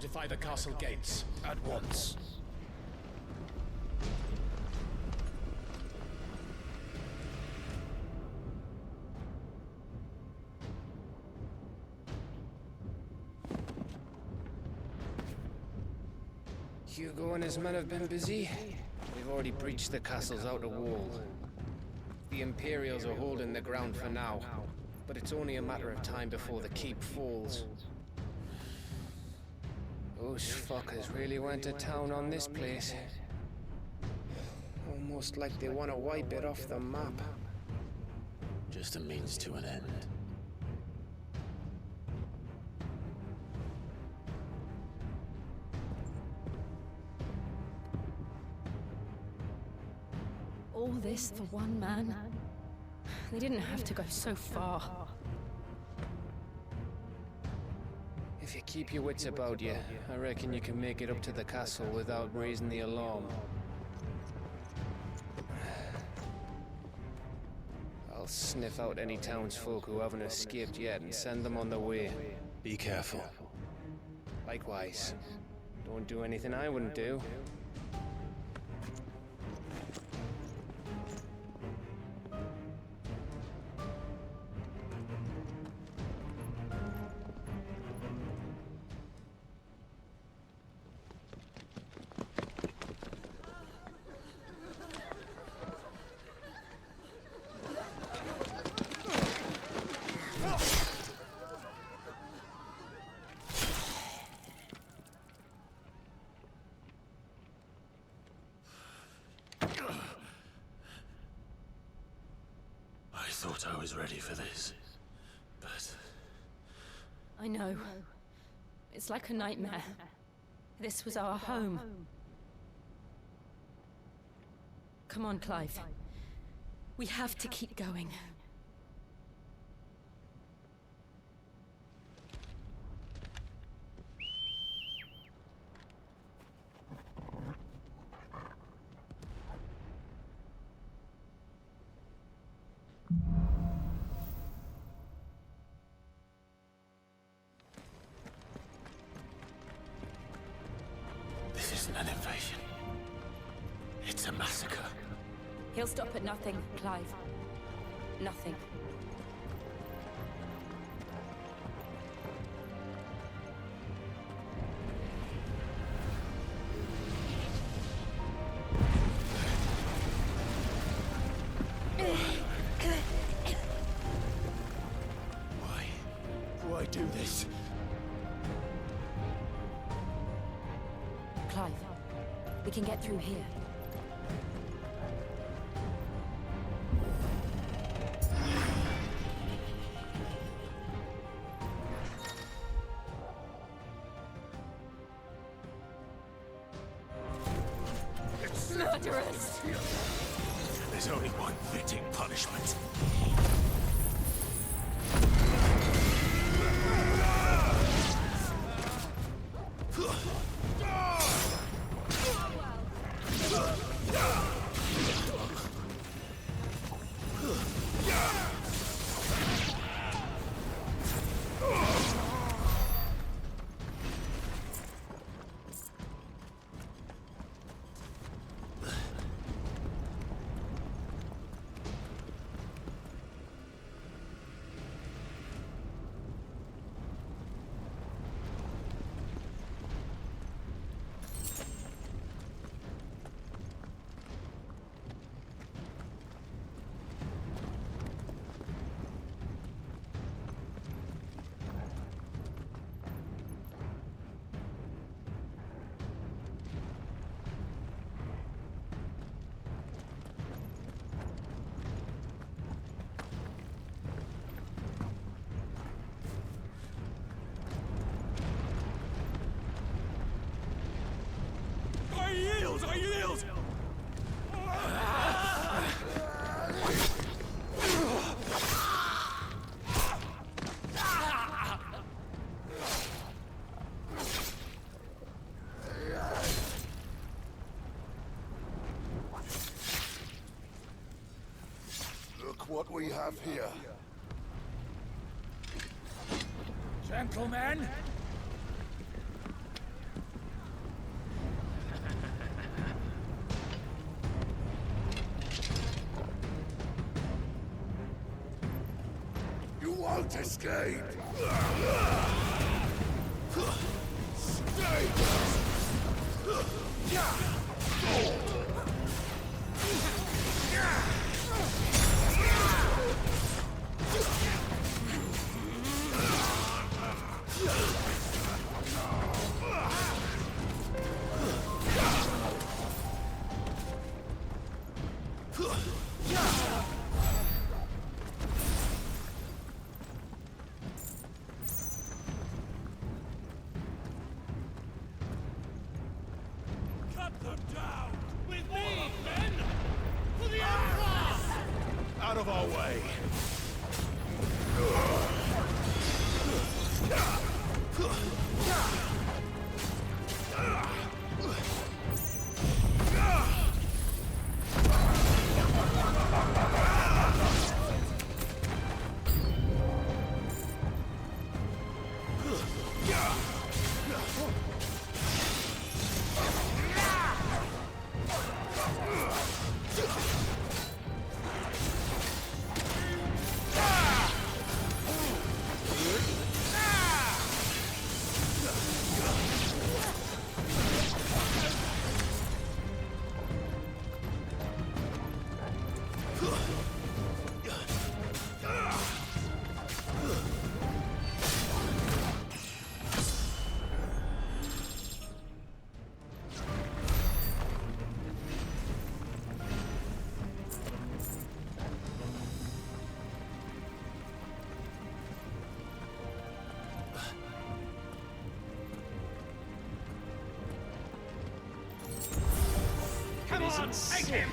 Fortify the castle gates. At once. Hugo and his men have been busy. We've already breached the castle's outer wall. The Imperials are holding the ground for now, but it's only a matter of time before the keep falls. Those fuckers really went to town on this place. Almost like they want to wipe it off the map. Just a means to an end. All this for one man? They didn't have to go so far. If you keep your wits about you, I reckon you can make it up to the castle without raising the alarm. I'll sniff out any townsfolk who haven't escaped yet and send them on their way. Be careful. Likewise. Don't do anything I wouldn't do. I thought I was ready for this, but... I know. It's like a nightmare. This was our home. Come on, Clive. We have to keep going. This isn't an invasion. It's a massacre. He'll stop at nothing, Clive. Nothing. Why do this? Clive, we can get through here. Murderers! There's only one fitting punishment. I yield! Look what we have here. Gentlemen! won't escape! Stay! Cut them down! With me, men! For the Emperor! Out of our way! Come on, take him!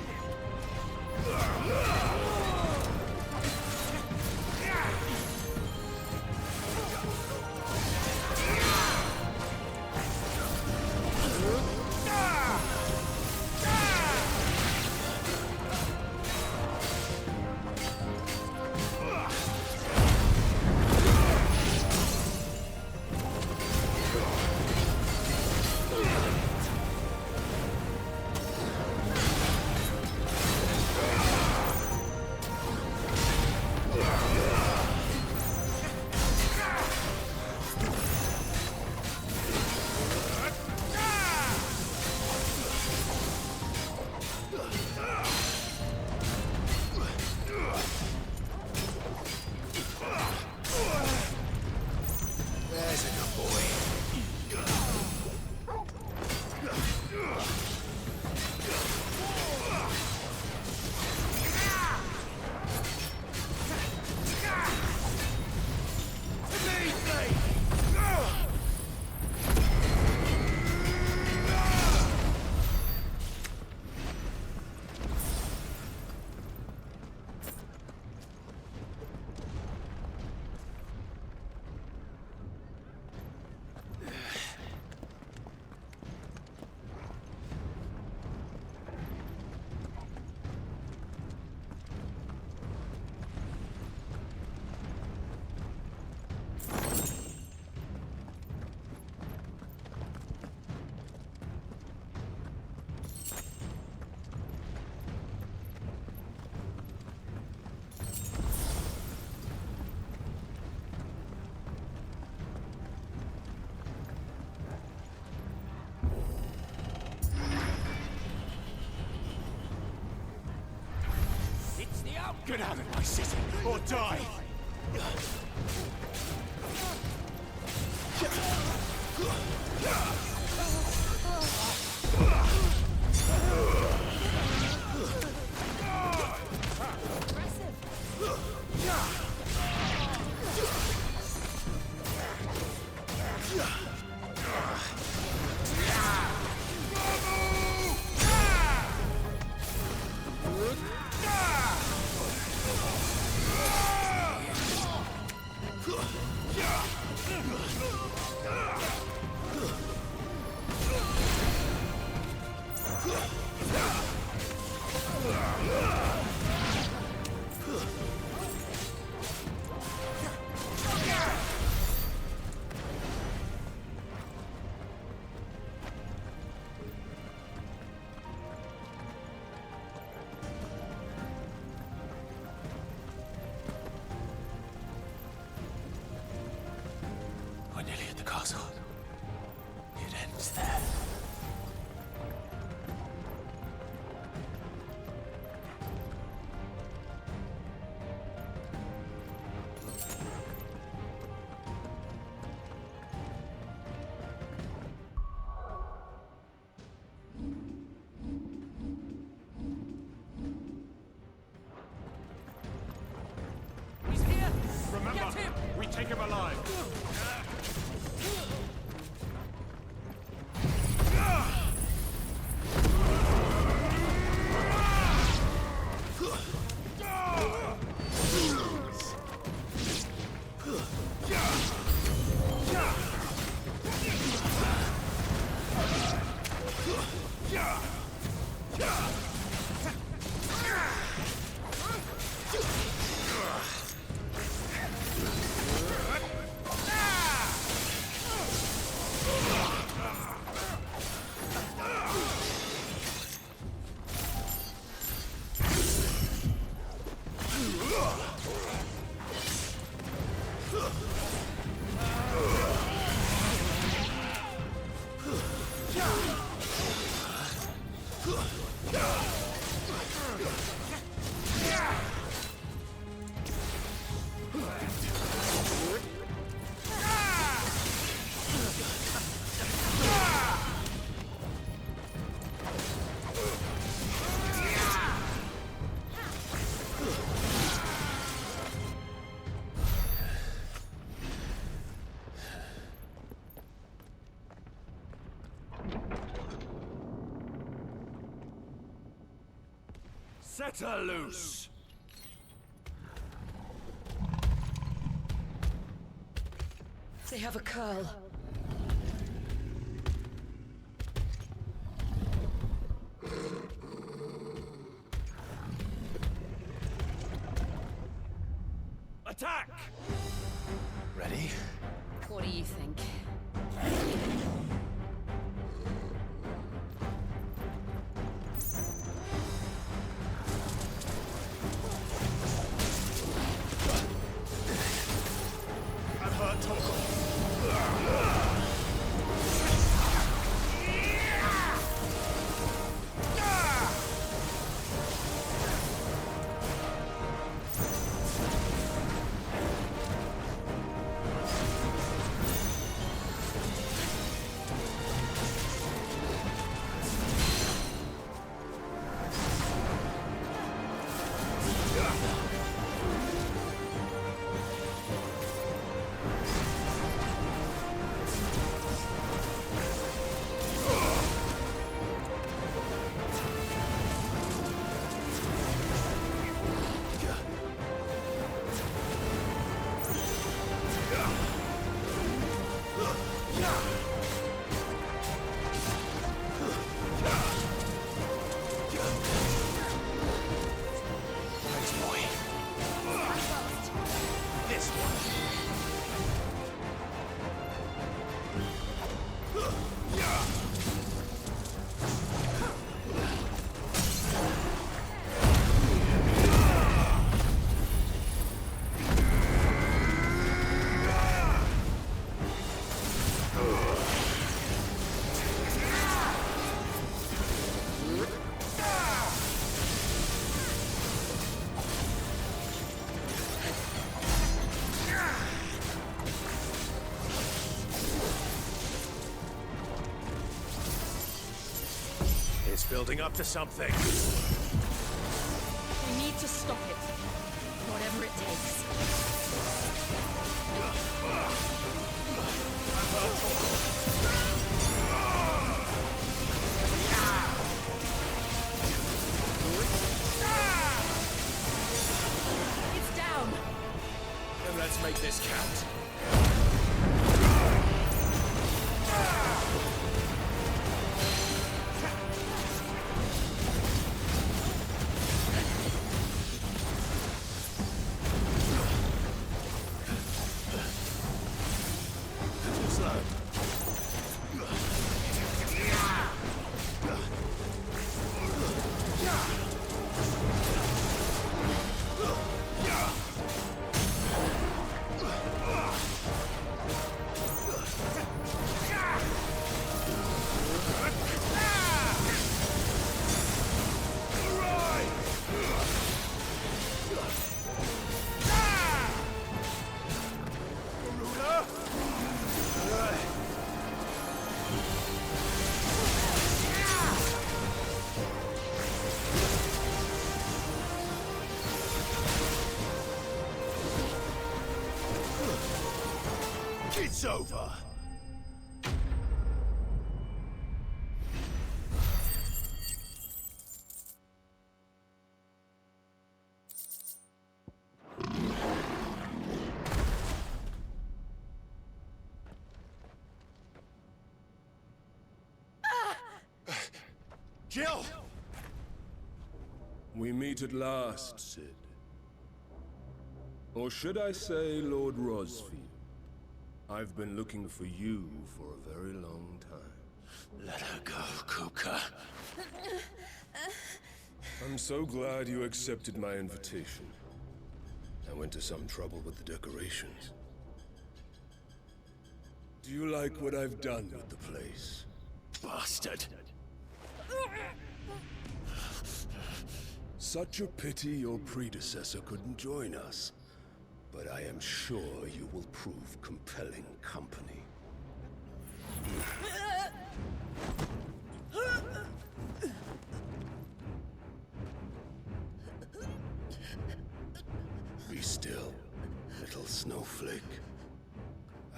Get out of my city, or die! Take him alive. Set her loose! They have a curl. Attack! Ready? What do you think? I've heard talk of. It's building up to something. We need to stop it. Whatever it takes. It's down. Then let's make this count. It's over. Jill! We meet at last, Sid. Or should I say, Lord Rosfield? I've been looking for you for a very long time. Let her go, Kuka. I'm so glad you accepted my invitation. I went to some trouble with the decorations. Do you like what I've done with the place? Bastard. Such a pity your predecessor couldn't join us. But I am sure you will prove compelling company. Be still, little snowflake.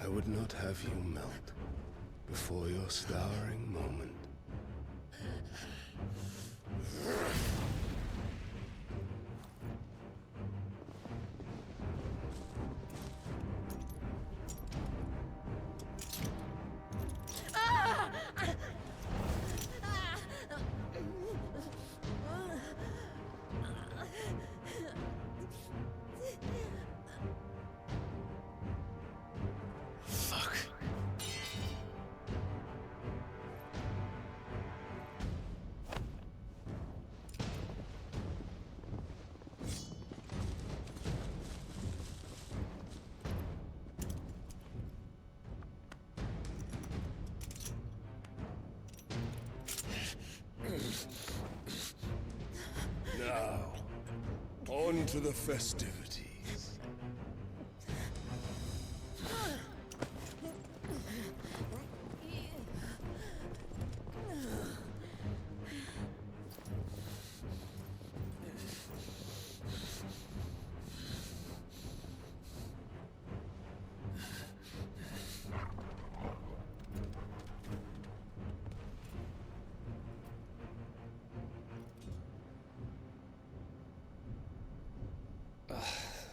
I would not have you melt before your starring moment. Fuck. Now, on to the festivities.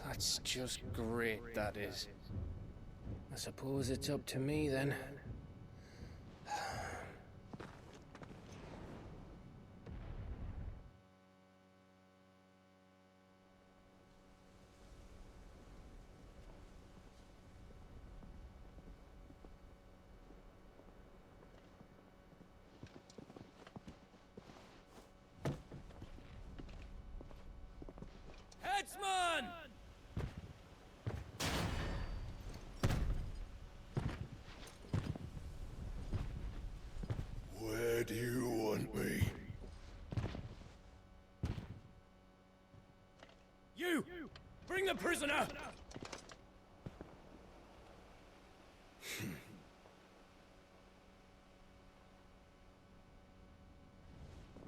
That's just great, that is. I suppose it's up to me then. Headsman! Where do you want me? You! Bring the prisoner!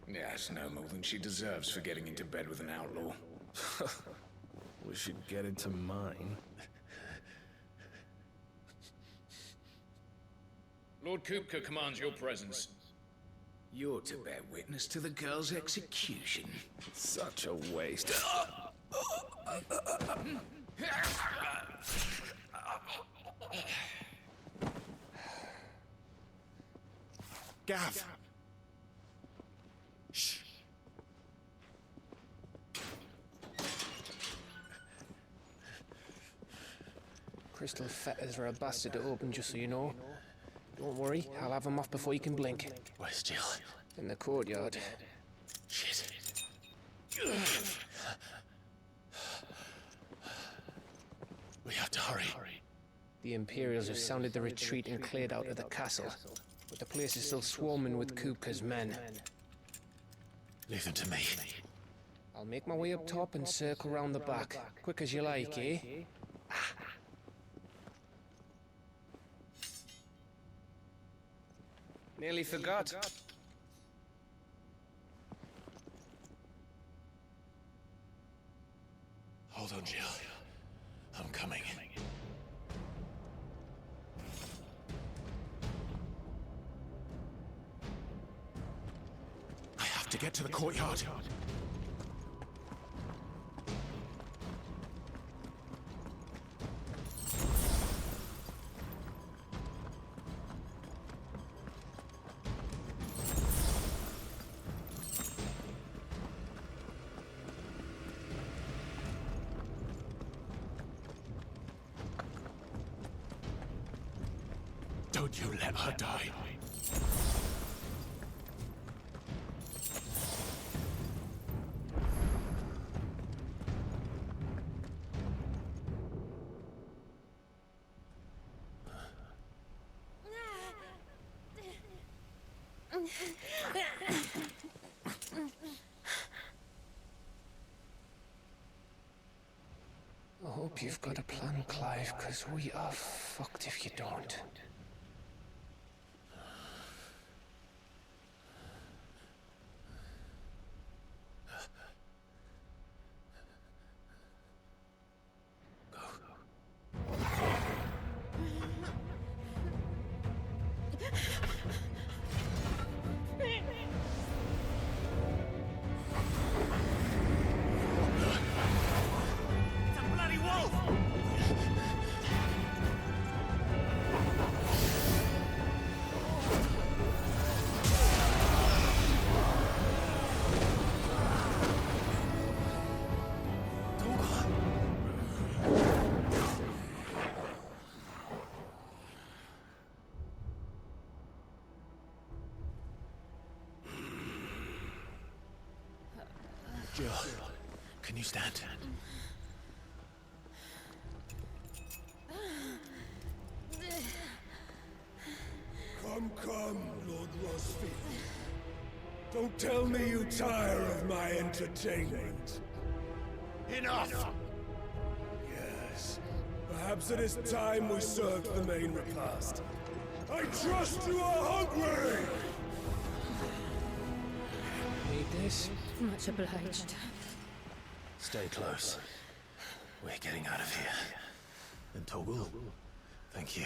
Yes, no more than she deserves for getting into bed with an outlaw. We should get into mine. Lord Kupka commands your presence. You're to bear witness to the girl's execution. Such a waste. Gav! Crystal fetters are a bastard to open, just so you know. Don't worry, I'll have them off before you can blink. Where's Jill? In the courtyard. Shit. We have to hurry. The Imperials have sounded the retreat and cleared out of the castle. But the place is still swarming with Kupka's men. Leave them to me. I'll make my way up top and circle round the back. Quick as you like, eh? Nearly forgot. Hold on, Jill. I'm coming. get to the courtyard. Don't you let her die. I hope you've got a plan, Clive, because we are fucked if you don't. Jill, can you stand? Come, Lord Rosfield. Don't tell me you tire of my entertainment. Enough! Yes. Perhaps it is time we served the main repast. I trust you are hungry! Need this? Much obliged. Stay close. We're getting out of here. And Toggle, thank you.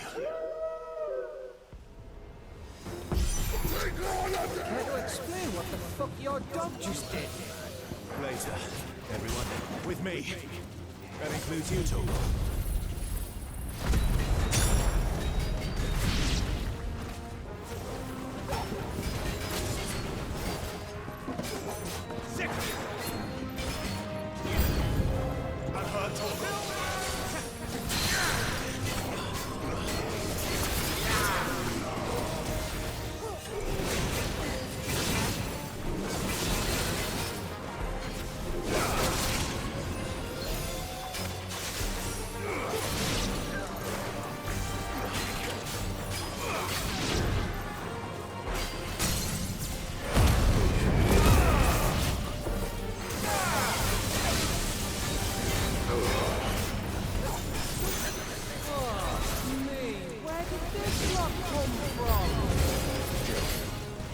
Care to explain what the fuck your dog just did? Later. Everyone, with me. That includes you, Toggle.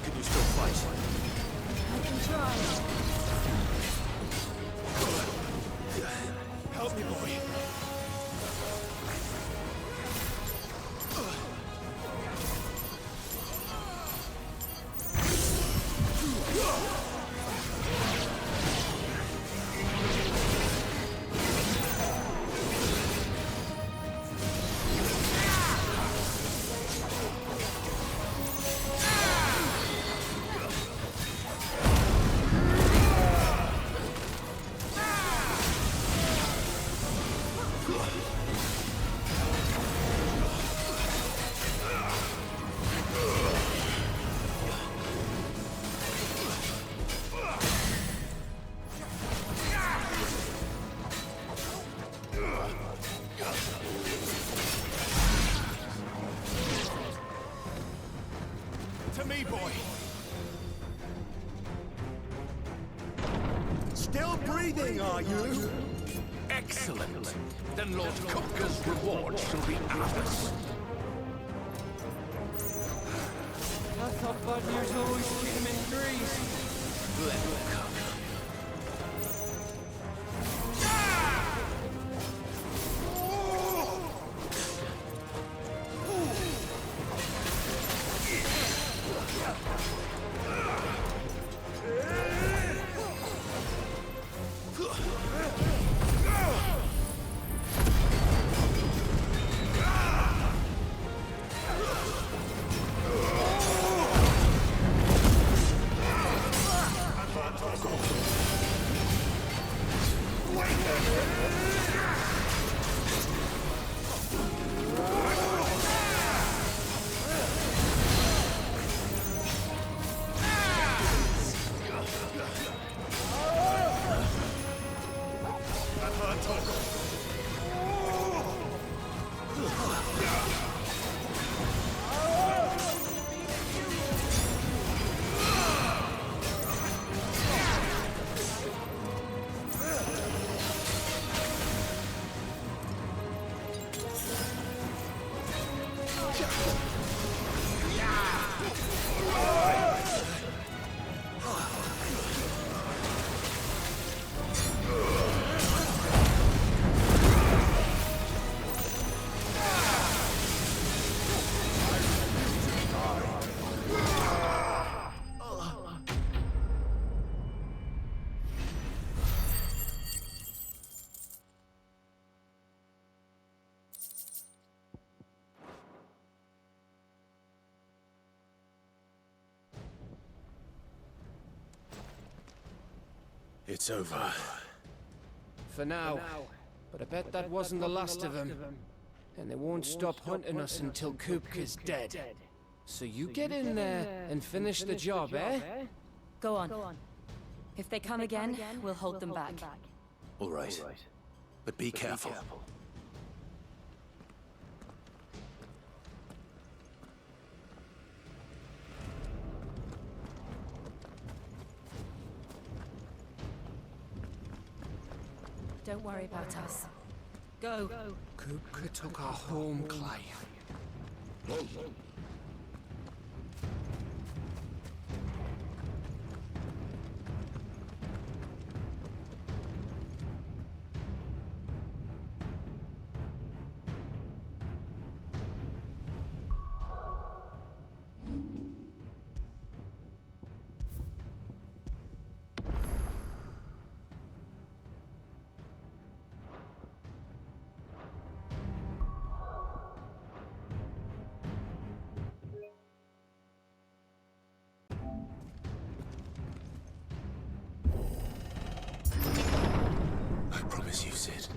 Can you still fight? I can try. Help me, boy. To me, boy. Still breathing, are you? Excellent. Then Lord Kupka's reward shall be ours. I thought bad news always came in threes. Let them come. Yeah! It's over. For now. But I bet that wasn't the last of them. And they won't stop hunting us until Kupka's dead. So you get in there and finish the job, eh? Go on. If they come again, we'll hold them back. All right. But be careful. Don't worry about us. Go. Kupka took our home, Clay. I promise you, Sid.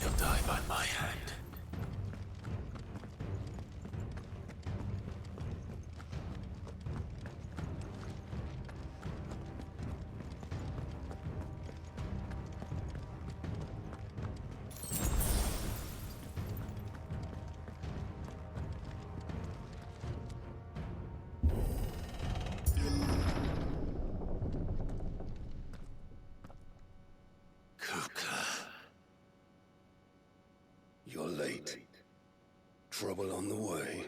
He'll die by my hand. You're late. Trouble on the way.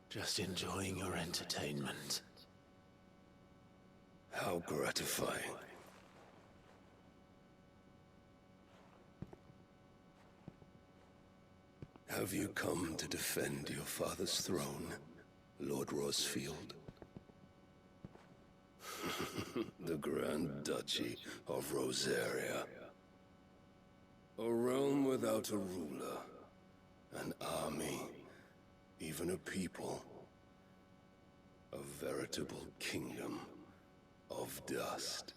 Just enjoying your entertainment. How gratifying. Have you come to defend your father's throne, Lord Rosfield? The Grand Duchy of Rosaria. A realm without a ruler, an army, even a people. A veritable kingdom of dust.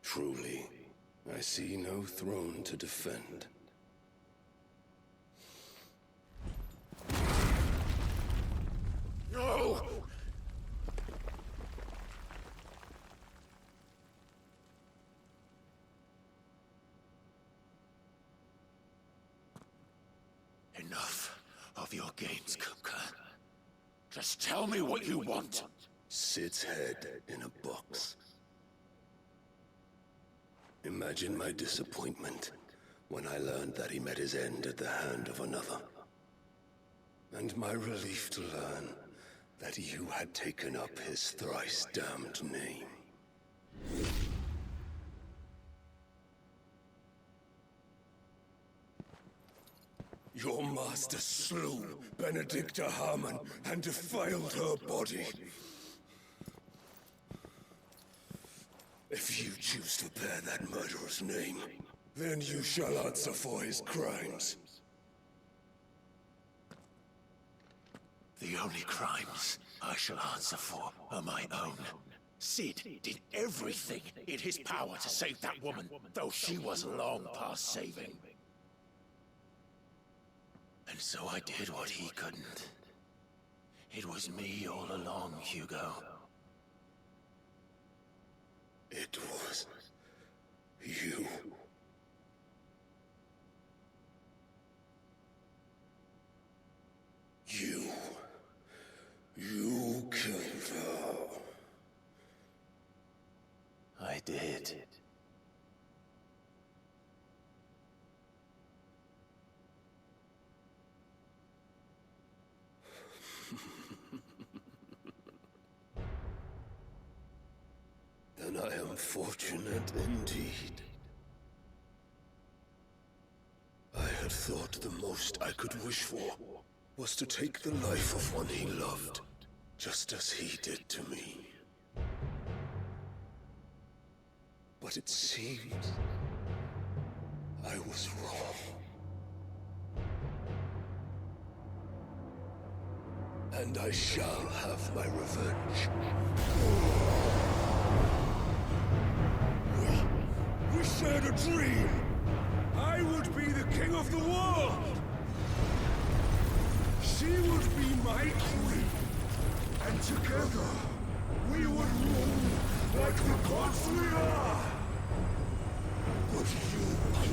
Truly, I see no throne to defend. No! Enough of your games, Kupka. Just tell me what you want. Sid's head in a box. Imagine my disappointment when I learned that he met his end at the hand of another. And my relief to learn that you had taken up his thrice damned name. Your master slew Benedicta Harmon and defiled her body. If you choose to bear that murderer's name, then you shall answer for his crimes. The only crimes I shall answer for are my own. Sid did everything in his power to save that woman, though she was long past saving. And so I did what he couldn't. It was me all along, Hugo. It was you. You killed her. I did. Then I am fortunate indeed. I had thought the most I could wish for was to take the life of one he loved, just as he did to me. But it seems I was wrong. and I shall have my revenge. We shared a dream! I would be the king of the world! She would be my queen! And together, we would rule like the gods we are! But you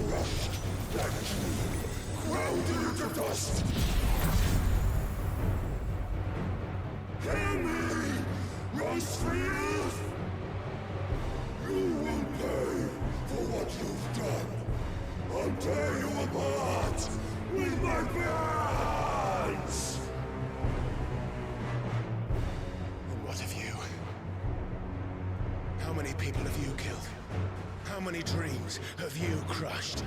crushed that dream, ground it into dust! Hear me, Rose for youth! You will pay for what you've done. I'll tear you apart with my bare hands! And what of you? How many people have you killed? How many dreams have you crushed?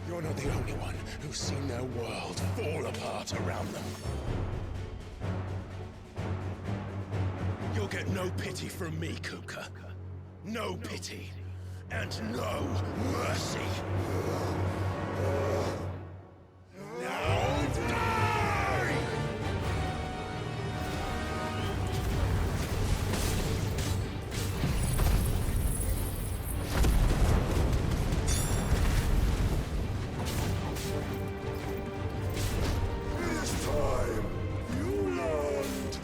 You're not the only one who's seen their world fall apart around them. You'll get no pity from me, Kupka. No pity. And no mercy. Now die! This time, you learned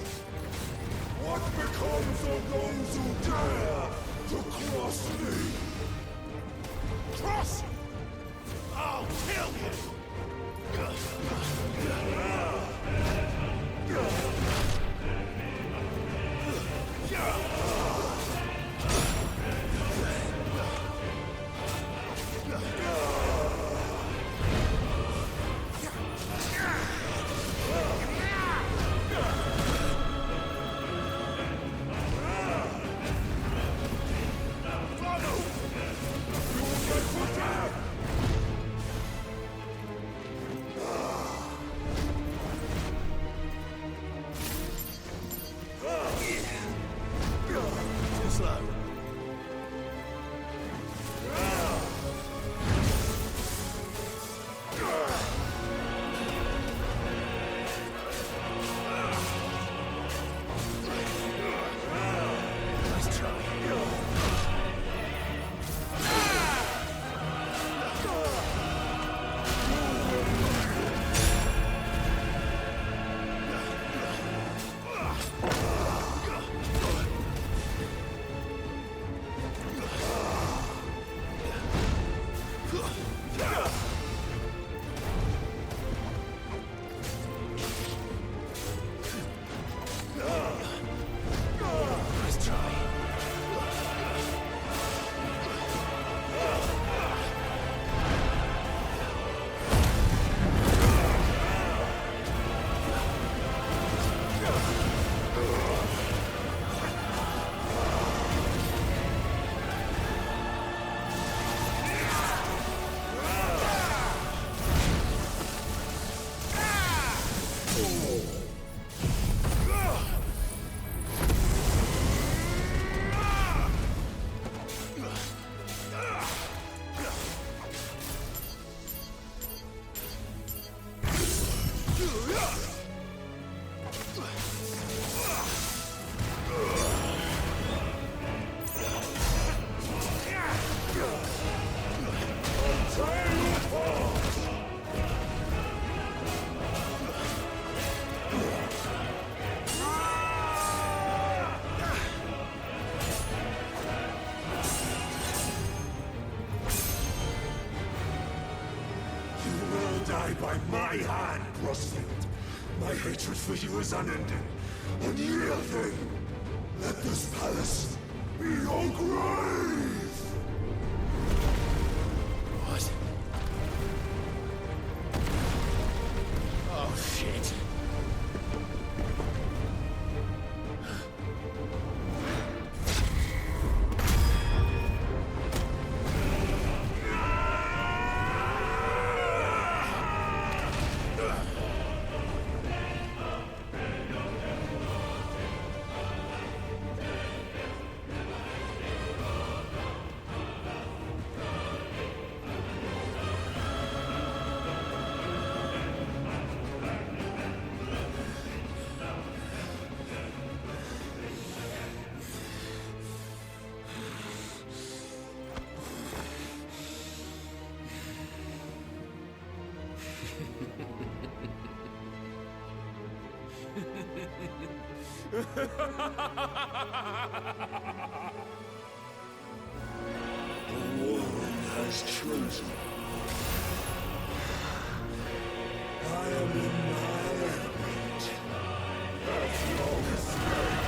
what becomes of those who dare to cross me. Cross! I'll kill you! Too slow. Nice try. Nice try. Die by my hand, Rosfield. My hatred for you is unending, unyielding. Let this palace be your grave! What? Oh, shit. The world has chosen. I am in my element. That's no mistake.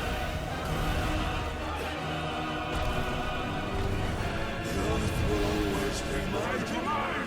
The earth will always be my domain.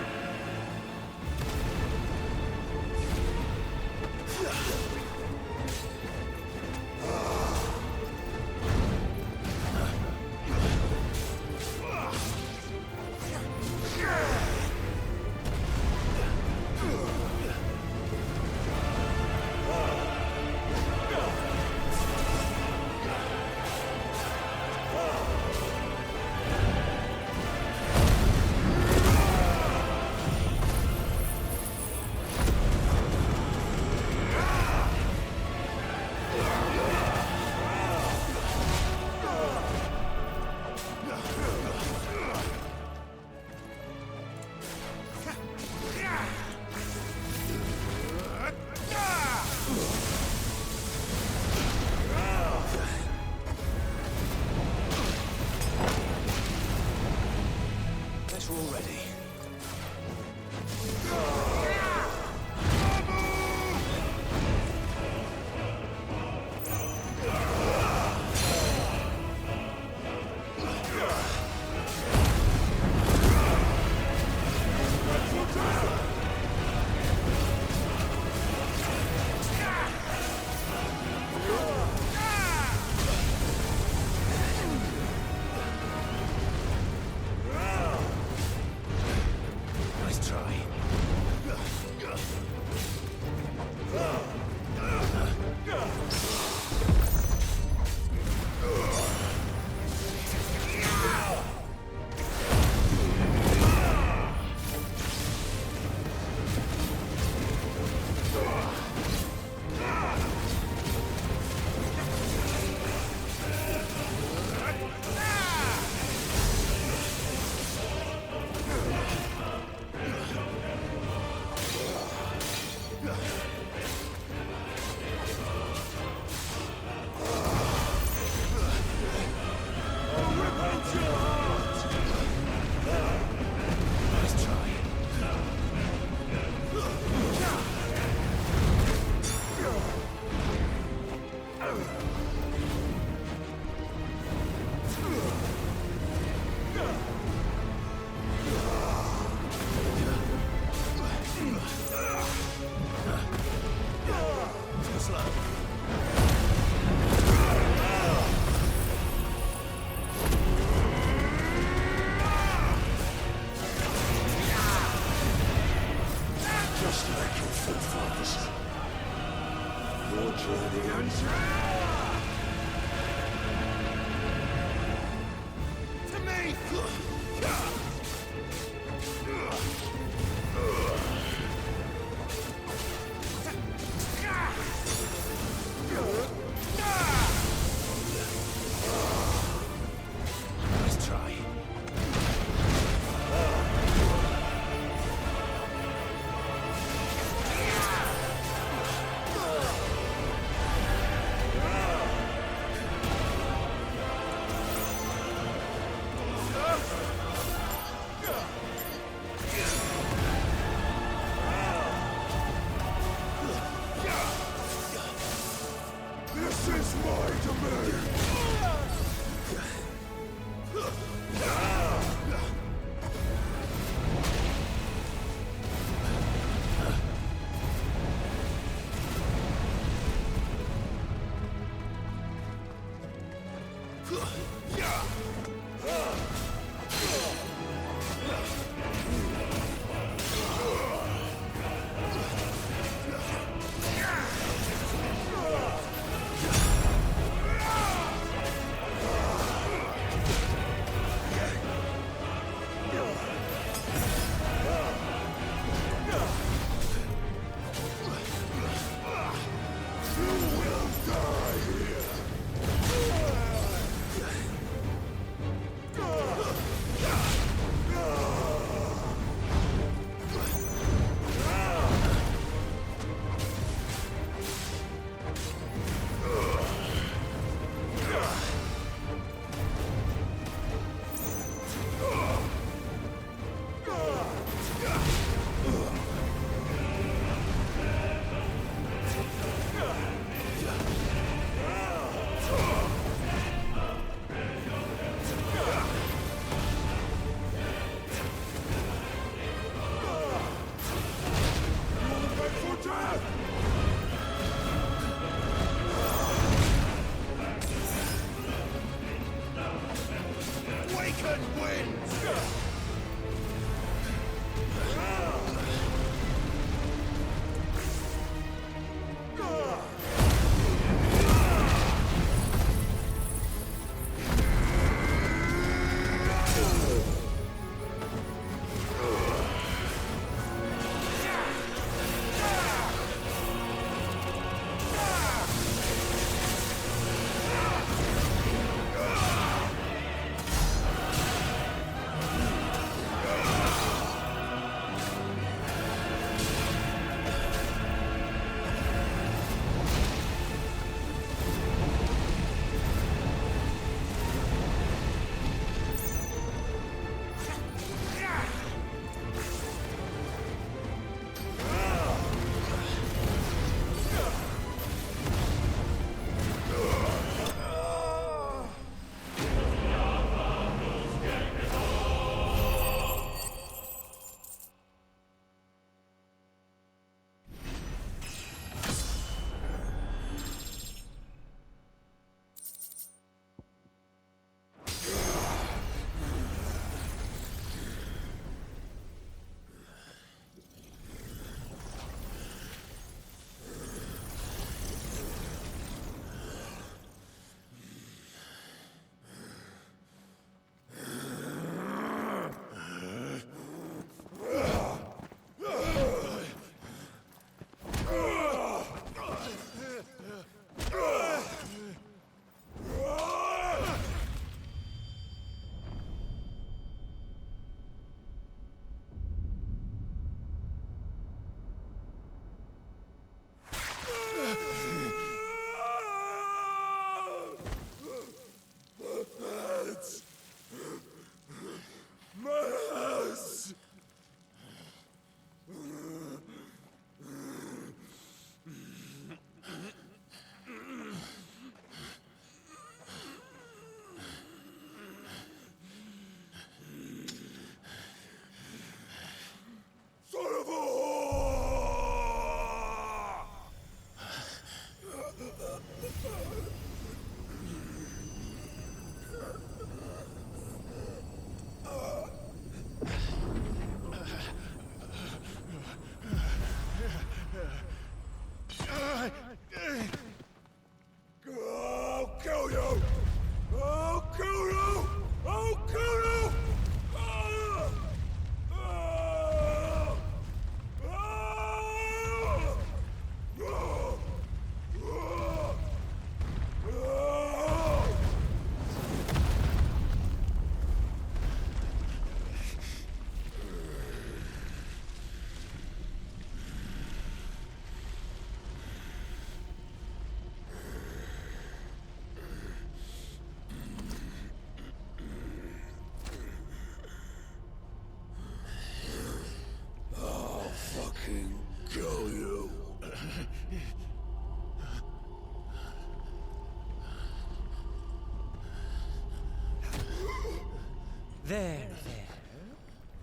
There.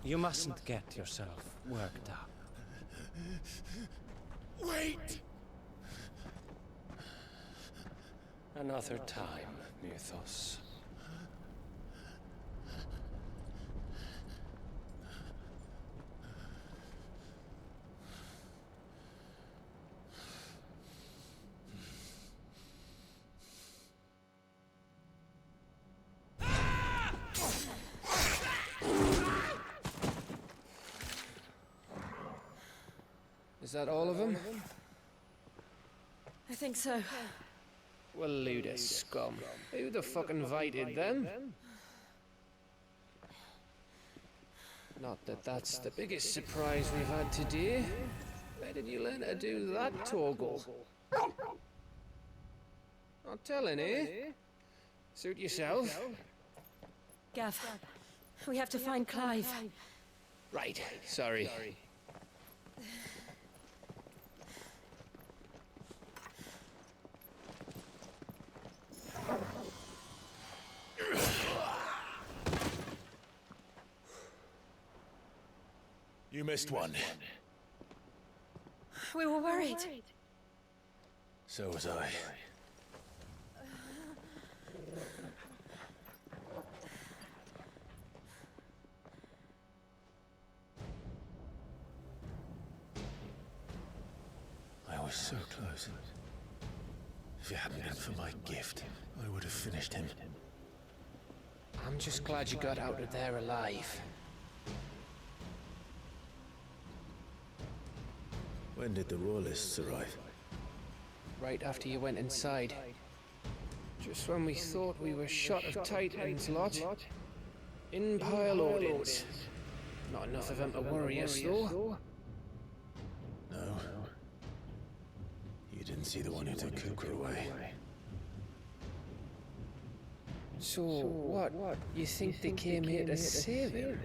You mustn't get yourself worked up. Wait! Another time, Mythos. Is that all of them? I think so. Well, load of scum. Who the fuck invited them? Not that that's the biggest surprise we've had today. Where did you learn to do that, Torgal? Not telling, eh? Suit yourself. Gav, we have to find Clive. Right, sorry. You missed one. We were worried. So was I. I was so close. If it hadn't been for my gift, I would have finished him. I'm just glad you got out of there alive. When did the Royalists arrive? Right after you went inside. Just when we thought we were shot of Titans, lot. In pile audience. Not enough of them to worry us, though. No. You didn't see the one who took Cooker away. So, what? You think they came here to save him?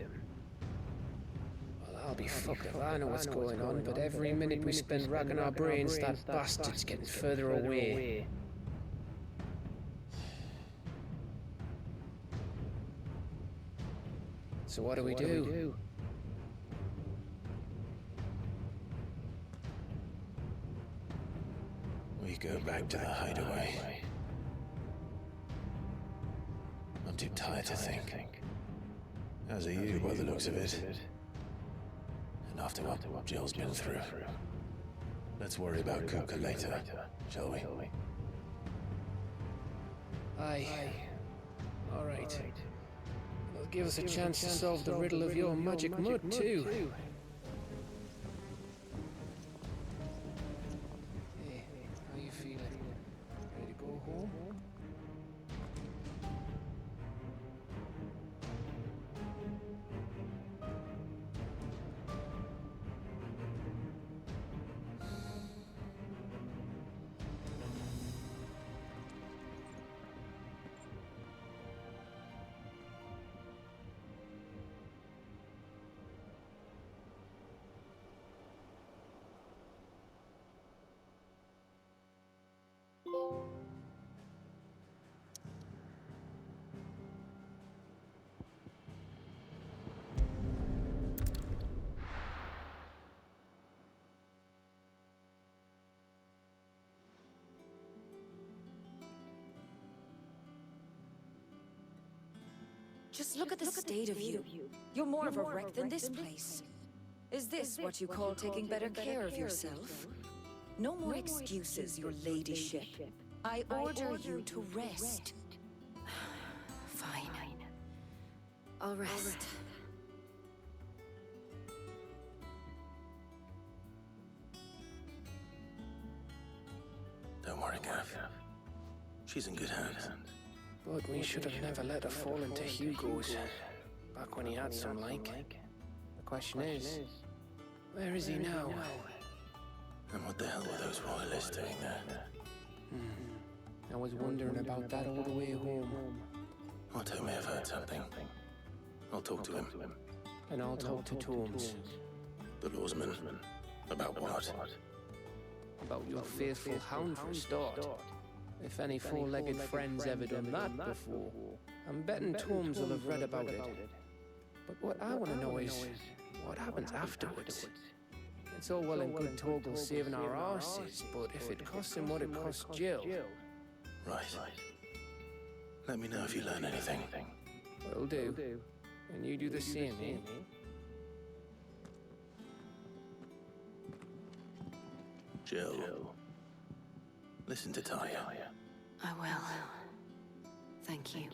Well, I'll be fucked if I know what's going on, but every minute we spend racking our brains, that bastard's getting further away. So what do we do? We go back to the hideaway. I'm too tired to think. As are you, by the looks of it. And after what Jill's been through. Let's worry about Cooker later, shall we? Aye. All right. It'll give us a chance to solve the riddle of your magic mud, too. Hey, how you feeling? Ready to go home? Just look at the state of you. You're more of a wreck than this place. Is this what you call taking better care of yourself? No more excuses, your ladyship. I order you to rest. Fine. I'll rest. Don't worry, Gav. She's in good hands. But we should have never let her fall into Hugo's. Back when he had some like. The question is, where is he now? And what the hell were those royalists doing there? I was wondering about that all the way home. Otto may have heard something. I'll talk to him. And I'll talk to Tomes. The lawsman. About what? About your faithful hound for a start. If any four-legged friend's ever done that before, I'm betting Tomes will have read about it. But what I want to know is, what happens afterwards? It's all well and good Torgal saving our arses, but if it costs him what it cost Jill... Right. Let me know if you learn anything. Will do. And you do the same, eh? Jill, listen to Taya. I will. Thank you.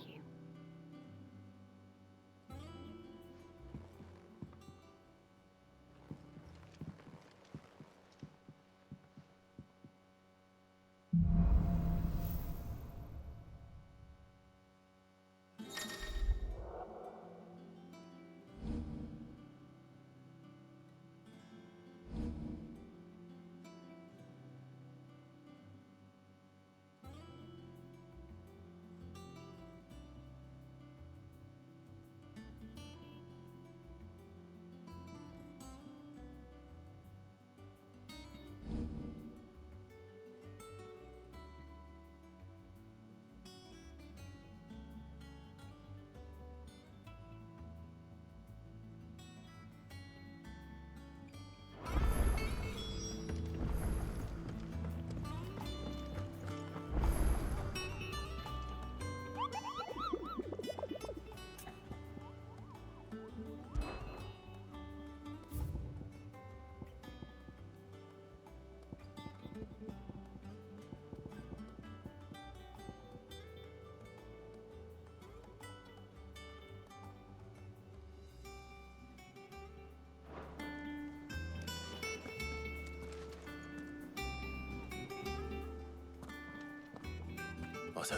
Otto,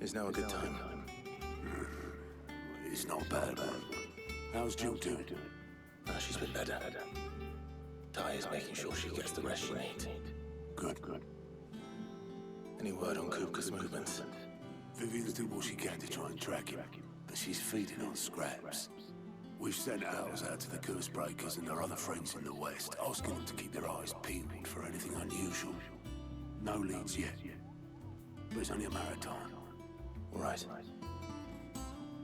is now a good time? It's not bad, man. How's Jill doing? She's been better. Taya's making sure she gets the rest she needs. Good. Any word on Kupka's movements? Vivian's did what she can to try and track him, but she's feeding on scraps. We've sent ours out to the curse breakers and their other friends in the west, asking them to keep their eyes peeled for anything unusual. No leads yet, but it's only a matter of time. All right.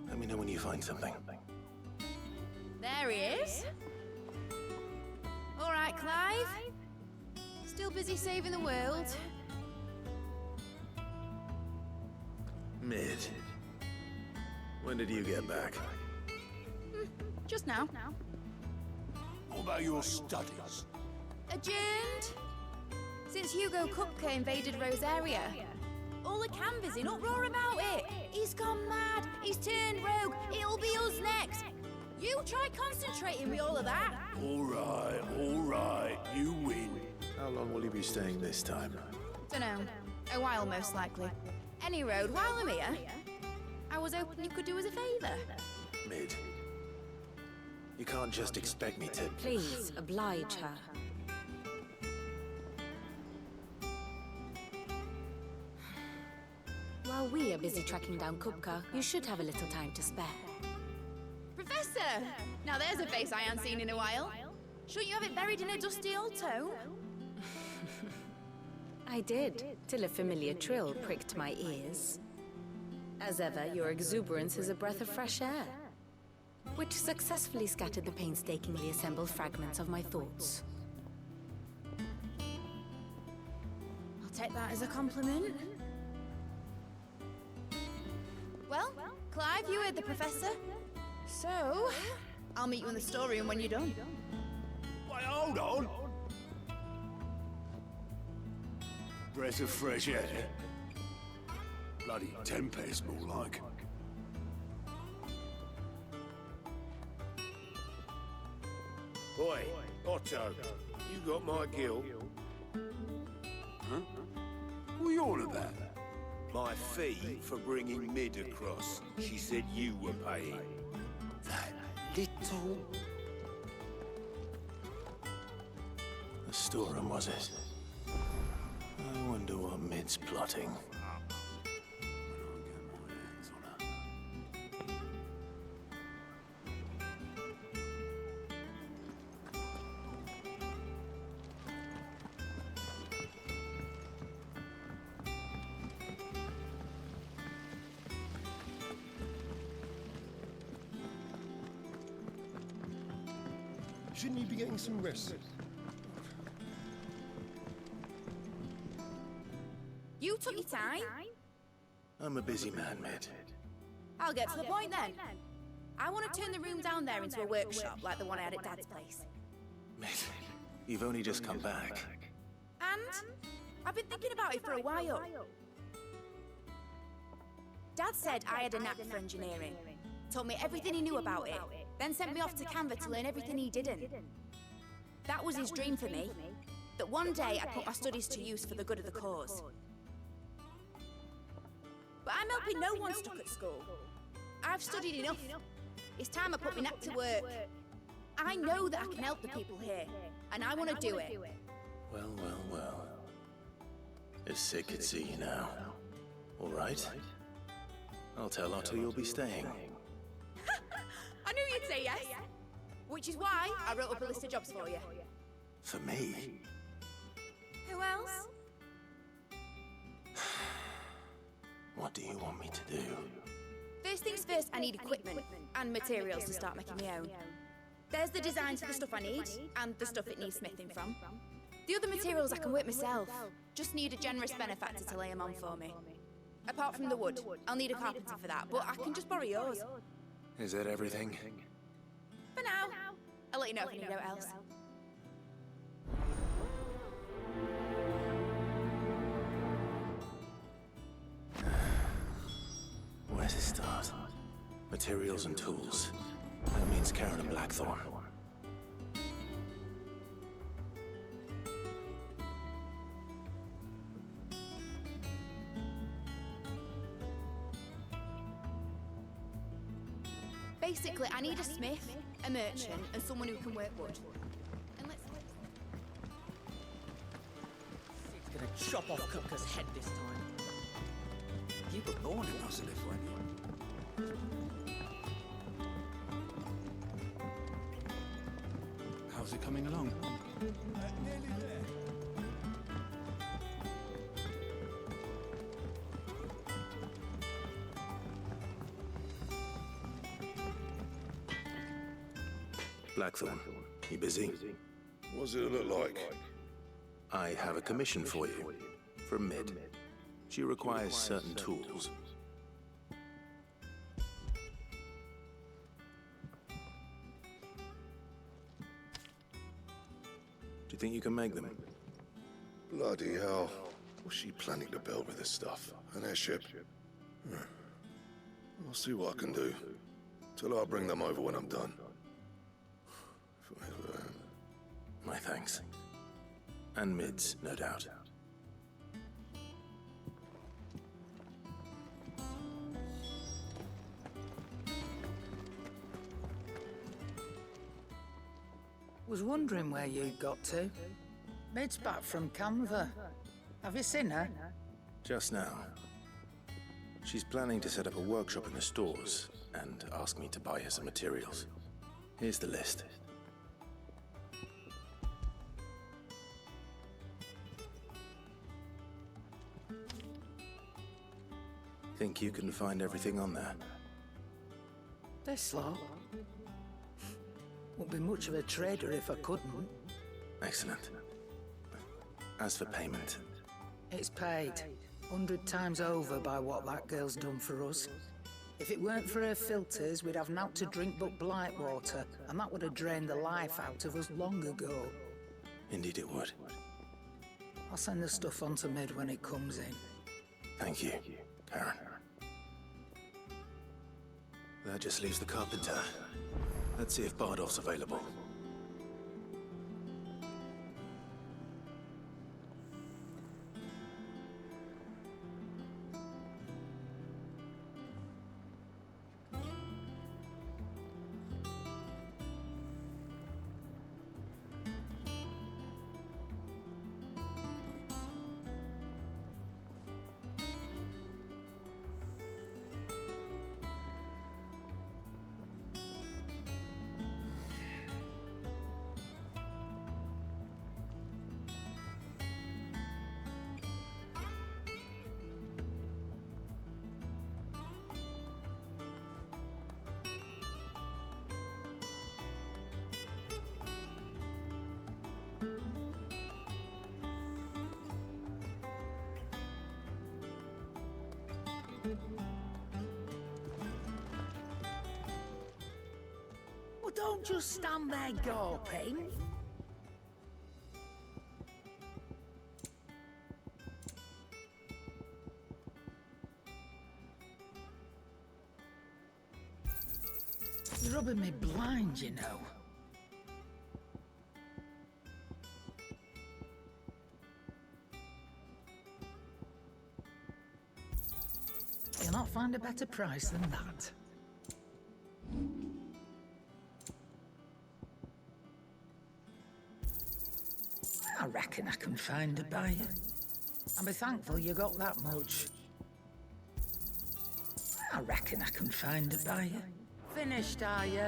Let me know when you find something. There he is. All right, Clive. Still busy saving the world. Mid. When did you get back? Just now. What about your studies? Adjourned. Since Hugo Kupka invaded Rosaria. All the canvas in uproar about it. He's gone mad. He's turned rogue. It'll be us next. You try concentrating with all of that. All right. You win. How long will you be staying this time? Dunno. A while, most likely. Any road, while I'm here, I was hoping you could do us a favour. Mid. You can't just expect me to... Please, oblige her. While we are busy tracking down Kupka, you should have a little time to spare. Professor! Now there's a face I ain't seen in a while. Shouldn't you have it buried in a dusty old tome? I did, till a familiar trill pricked my ears. As ever, your exuberance is a breath of fresh air, which successfully scattered the painstakingly assembled fragments of my thoughts. I'll take that as a compliment. Well, Clive, you heard the Professor. So, I'll meet you in the storeroom when you're done. Wait, hold on. Breath of fresh air. Bloody tempest, more like. Oi, Otto, you got my guilt. Huh? What are you on about? My fee for bringing Mid across. She said you were paying. That little... The storeroom, was it? I wonder what Mid's plotting. shouldn't you be getting some rest? You took your time. I'm a busy man, Mid. I'll get to the point then. I want to turn the room down there into a workshop like the one I had at Dad's place. Mid, you've only just come back. And I've been thinking about it for a while. Dad said I had a knack for engineering. Told me everything he knew about it, then sent me off to Canva to learn everything he didn't. That was his dream for me, that one day I'd put my studies to use for the good of the cause. But I'm helping no one stuck at school. I've studied enough. It's time I put my knack to work. I know that I can help the people here, and I want to do it. Well, well, well. If Sid could see you now. All right. I'll tell Otto you'll be staying. I knew you'd say yes. Which is why I wrote up a list of jobs for you. For me? Who else? What do you want me to do? First things first, I need equipment and materials to start making my own. There's the designs for the stuff I need, and the stuff it needs smithing from. The other materials I can work myself. Just need a generous benefactor to lay them on for me. Apart from the wood, I'll need a carpenter for that, but I can just borrow yours. Is that everything? For now. I'll let you know if I need anything else. Where to start? Materials and tools. That means Karen and Blackthorn. Basically, I need a smith, a merchant, and someone who can work wood. And let's... He's gonna chop off Kupka's head this time. You were born in Rosalith, weren't you? How's it coming along? Nearly there. Blackthorn, you busy? What's it look like? I have a commission for you. From Mid. She requires certain tools. Do you think you can make them? Bloody hell. What's she planning to build with this stuff? An airship? I'll see what I can do. Tell her I'll bring them over when I'm done. My thanks. And Mid's, no doubt. Was wondering where you got to. Mid's back from Canva. Have you seen her? Just now. She's planning to set up a workshop in the stores and ask me to buy her some materials. Here's the list. Think you can find everything on there? This lot. Wouldn't be much of a trader if I couldn't. Excellent. As for payment... It's paid 100 times over by what that girl's done for us. If it weren't for her filters, we'd have naught to drink but blight water, and that would have drained the life out of us long ago. Indeed it would. I'll send the stuff on to Mid when it comes in. Thank you, Karen. That just leaves the carpenter. Let's see if Bardolph's available. Well, don't just stand there gawping. You're rubbing me blind, you know. You'll not find a better price than that. I reckon I can find a buyer. I'll be thankful you got that much. I reckon I can find a buyer. Finished, are you?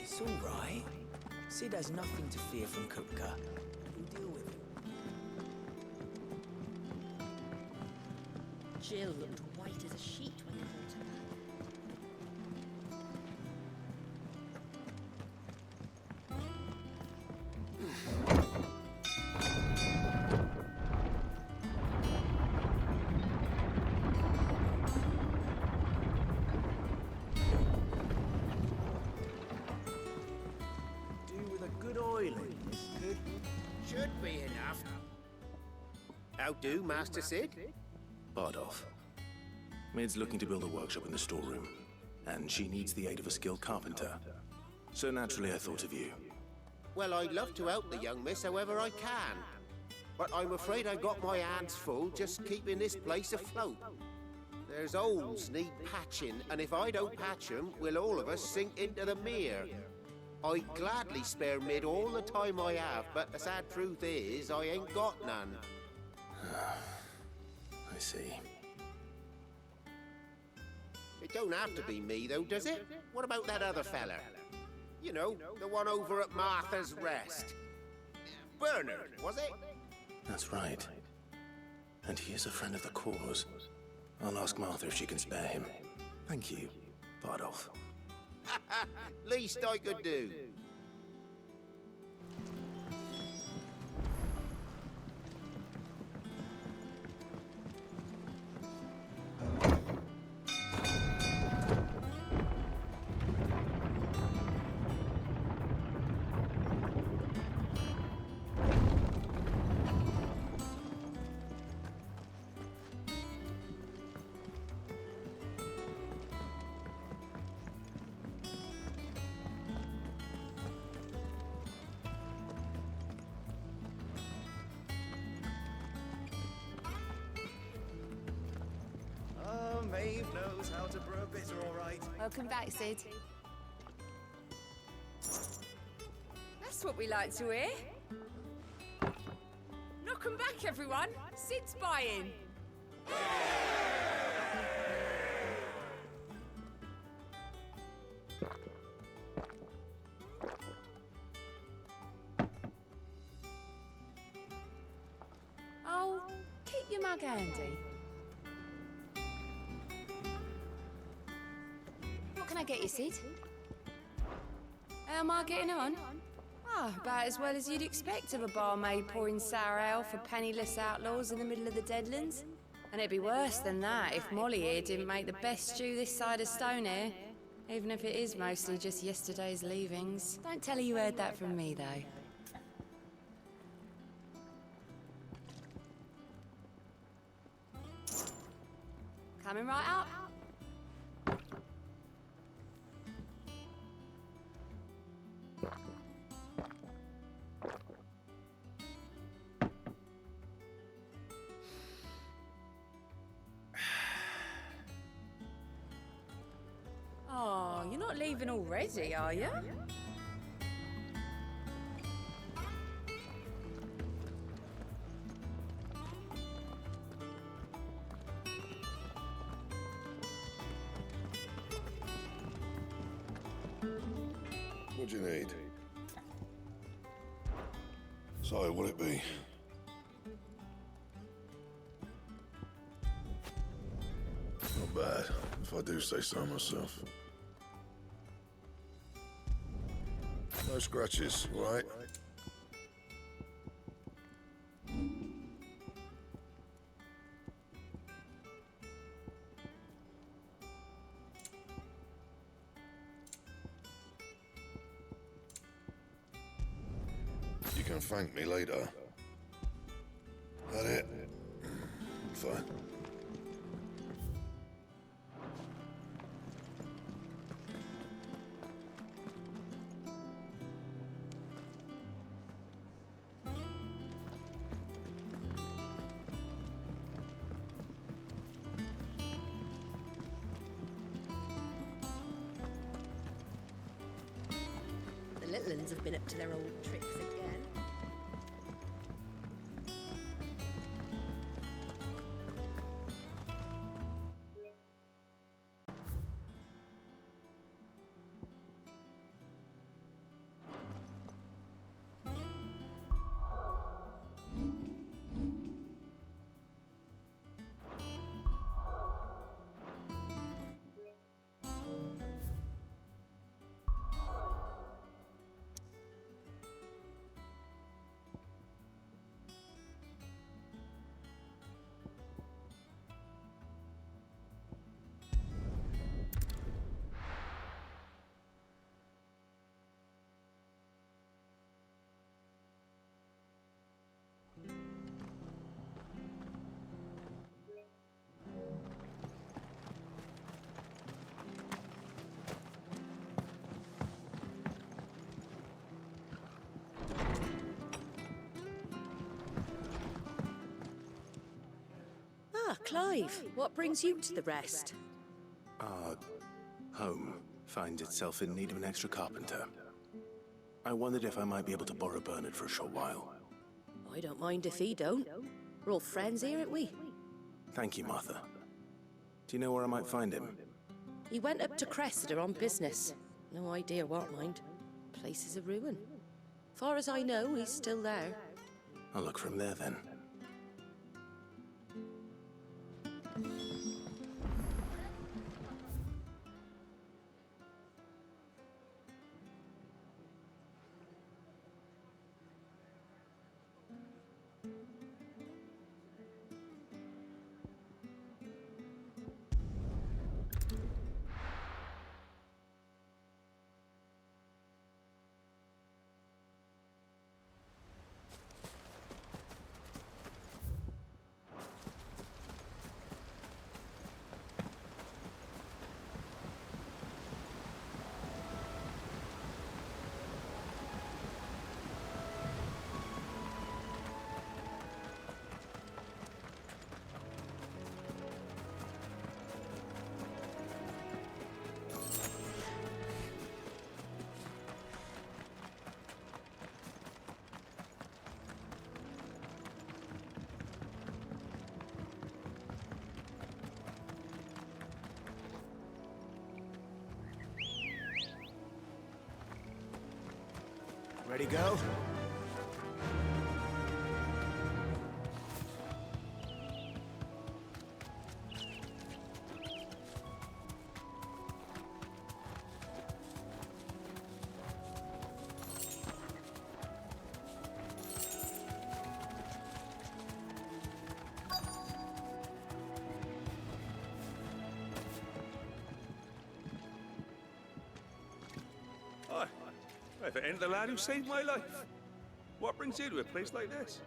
It's all right. Sid has nothing to fear from Kupka. We'll deal with him. Jill looked white as a sheet when they brought her Should be enough. How do, Master Sid? Bardolph. Mid's looking to build a workshop in the storeroom, and she needs the aid of a skilled carpenter. So naturally I thought of you. Well, I'd love to help the young miss however I can. But I'm afraid I got my hands full just keeping this place afloat. There's holes need patching, and if I don't patch them, we'll all of us sink into the mere. I'd gladly spare Mid all the time I have, but the sad truth is, I ain't got none. I see. It don't have to be me, though, does it? What about that other fella? You know, the one over at Martha's Rest. Bernard, was it? That's right. And he is a friend of the cause. I'll ask Martha if she can spare him. Thank you, Bardolph. Least I could do. Maeve knows how to brew a bitter, all right. Welcome back, Sid. That's what we like to hear. Knock 'em back, everyone. Sid's buying. Oh, keep your mug handy. What can I get you, Sid? How am I getting on? Ah, about as well as you'd expect of a barmaid pouring sour ale for penniless outlaws in the middle of the Deadlands. And it'd be worse than that if Molly here didn't make the best stew this side of Stonehair, even if it is mostly just yesterday's leavings. Don't tell her you heard that from me, though. Coming right up. Oh, you're not leaving already, are you? What do you need? Sorry, what'll it be? Not bad, if I do say so myself. No scratches, all right? You can thank me later. That it? Fine. The little uns have been up to their old tricks again. Ah, Clive, what brings you to the rest? Our home finds itself in need of an extra carpenter. I wondered if I might be able to borrow Bernard for a short while. I don't mind if he don't. We're all friends here, aren't we? Thank you, Martha. Do you know where I might find him? He went up to Cressida on business. No idea what, mind. Place is a ruin. Far as I know, he's still there. I'll look for him there then. Ready, go? Hi. If it ain't the lad who saved my life. What brings you to a place like this?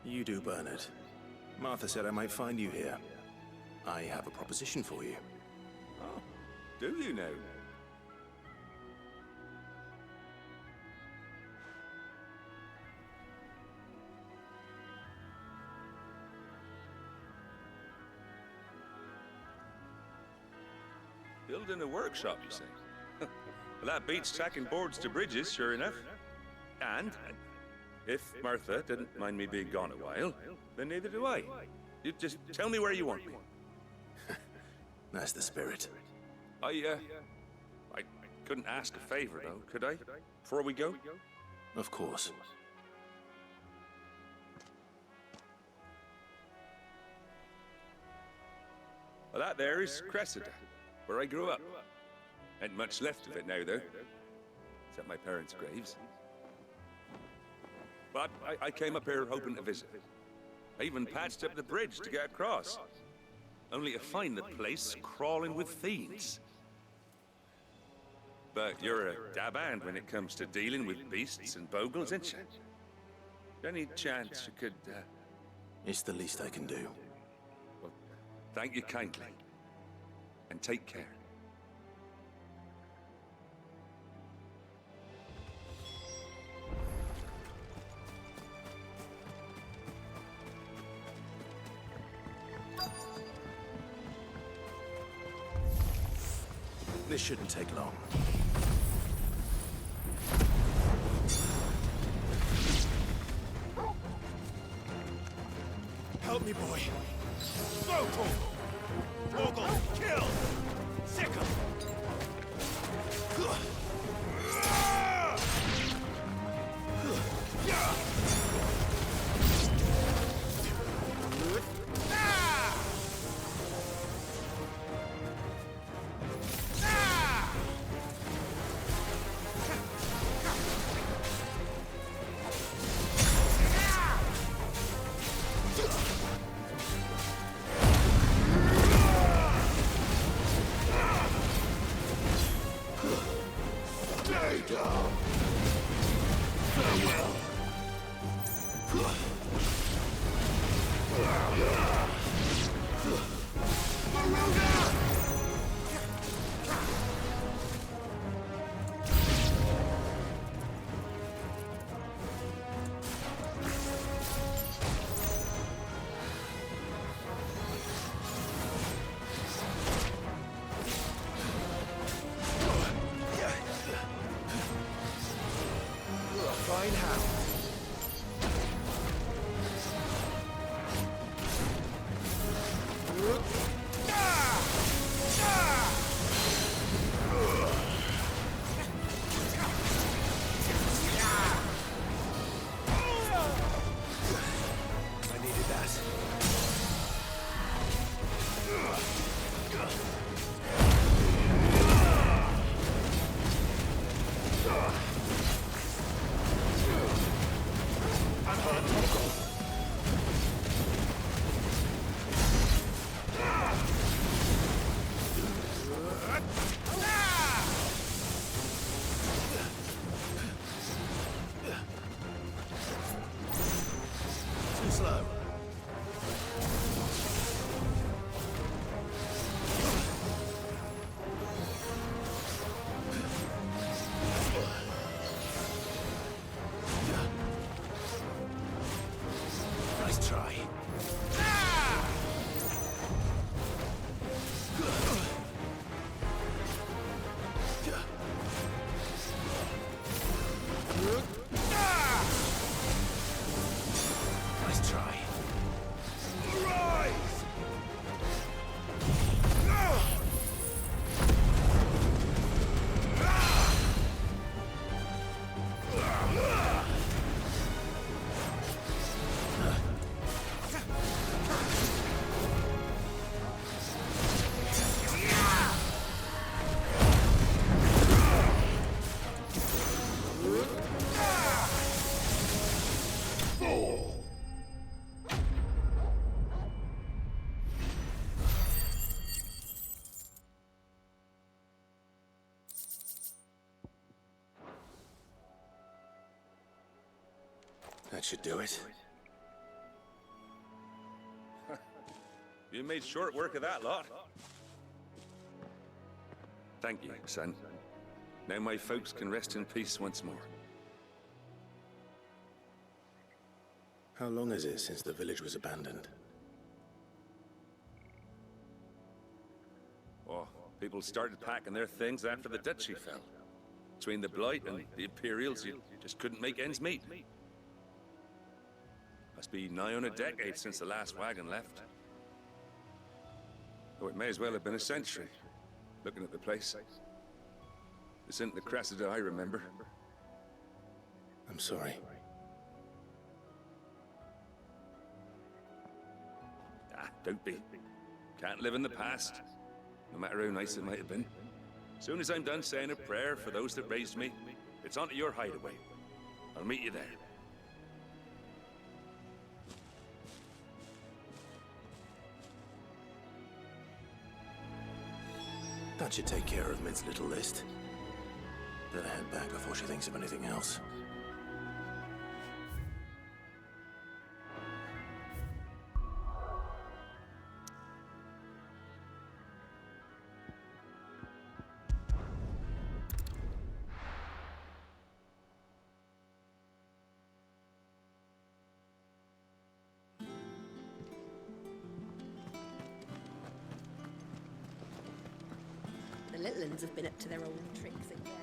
You do, Bernard. Martha said I might find you here. I have a proposition for you. Oh, do you now? Building a workshop, you say? Well, that beats tacking boards to bridges, sure enough. And if Martha didn't mind me being gone a while, then neither do I. You just tell me where you want me. That's the spirit. I couldn't ask a favor, though, could I? Before we go? Of course. Well, that there is Cressida, where I grew up. Ain't much left of it now, though. Except my parents' graves. But I came up here hoping to visit. I even patched up the bridge to get across. Only to find the place crawling with fiends. But you're a dab hand when it comes to dealing with beasts and bogles, ain't you? Any chance you could, It's the least I can do. Well, thank you kindly. And take care. This shouldn't take long. Help me, boy. Local! Bogle, kill! Sickle! Fine how. I needed that. Too slow. Nice try. Nice try. Rise! That should do it. You made short work of that lot. Thank you, son. Now my folks can rest in peace once more. How long is it since the village was abandoned? Oh, people started packing their things after the duchy fell. Between the Blight and the Imperials, you just couldn't make ends meet. Must be nigh on a decade since the last wagon left. Oh, it may as well have been a century, looking at the place. This isn't the Cressida I remember. I'm sorry. Ah, don't be. Can't live in the past, no matter how nice it might have been. Soon as I'm done saying a prayer for those that raised me, it's on to your hideaway. I'll meet you there. That should take care of Mid's little list. Better head back before she thinks of anything else. The little uns have been up to their old tricks again.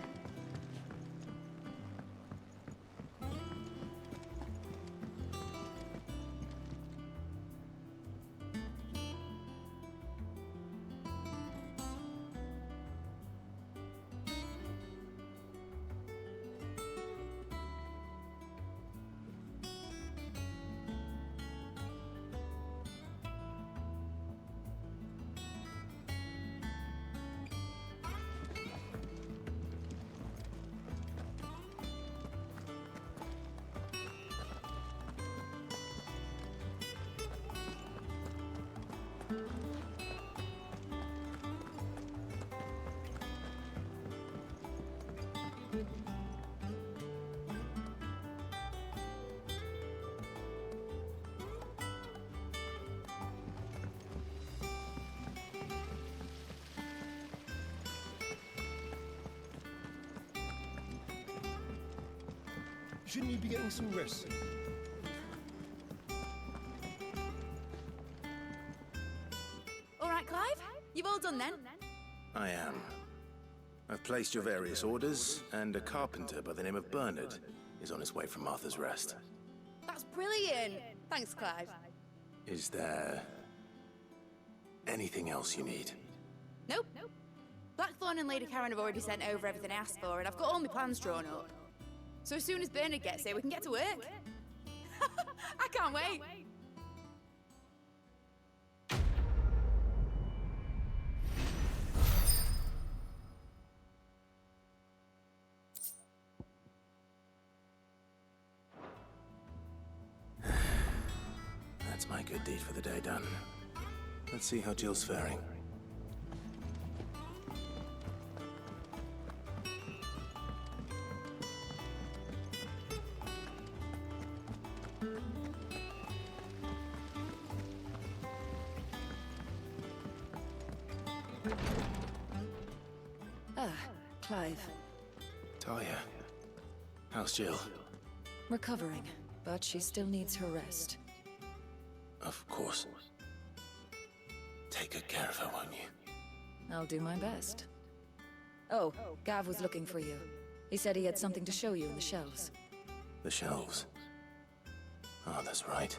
Shouldn't you be getting some rest? All right, Clive? You've all done then? I am. I've placed your various orders, and a carpenter by the name of Bernard is on his way from Martha's Rest. That's brilliant. Thanks, Clive. Is there anything else you need? Nope. Blackthorn and Lady Karen have already sent over everything I asked for, and I've got all my plans drawn up. So as soon as Bernard gets here, we can get to work. I can't wait. That's my good deed for the day done. Let's see how Jill's faring. Clive. Talia. How's Jill? Recovering, but she still needs her rest. Of course. Take good care of her, won't you? I'll do my best. Oh, Gav was looking for you. He said he had something to show you in the shelves. The shelves? Oh, that's right.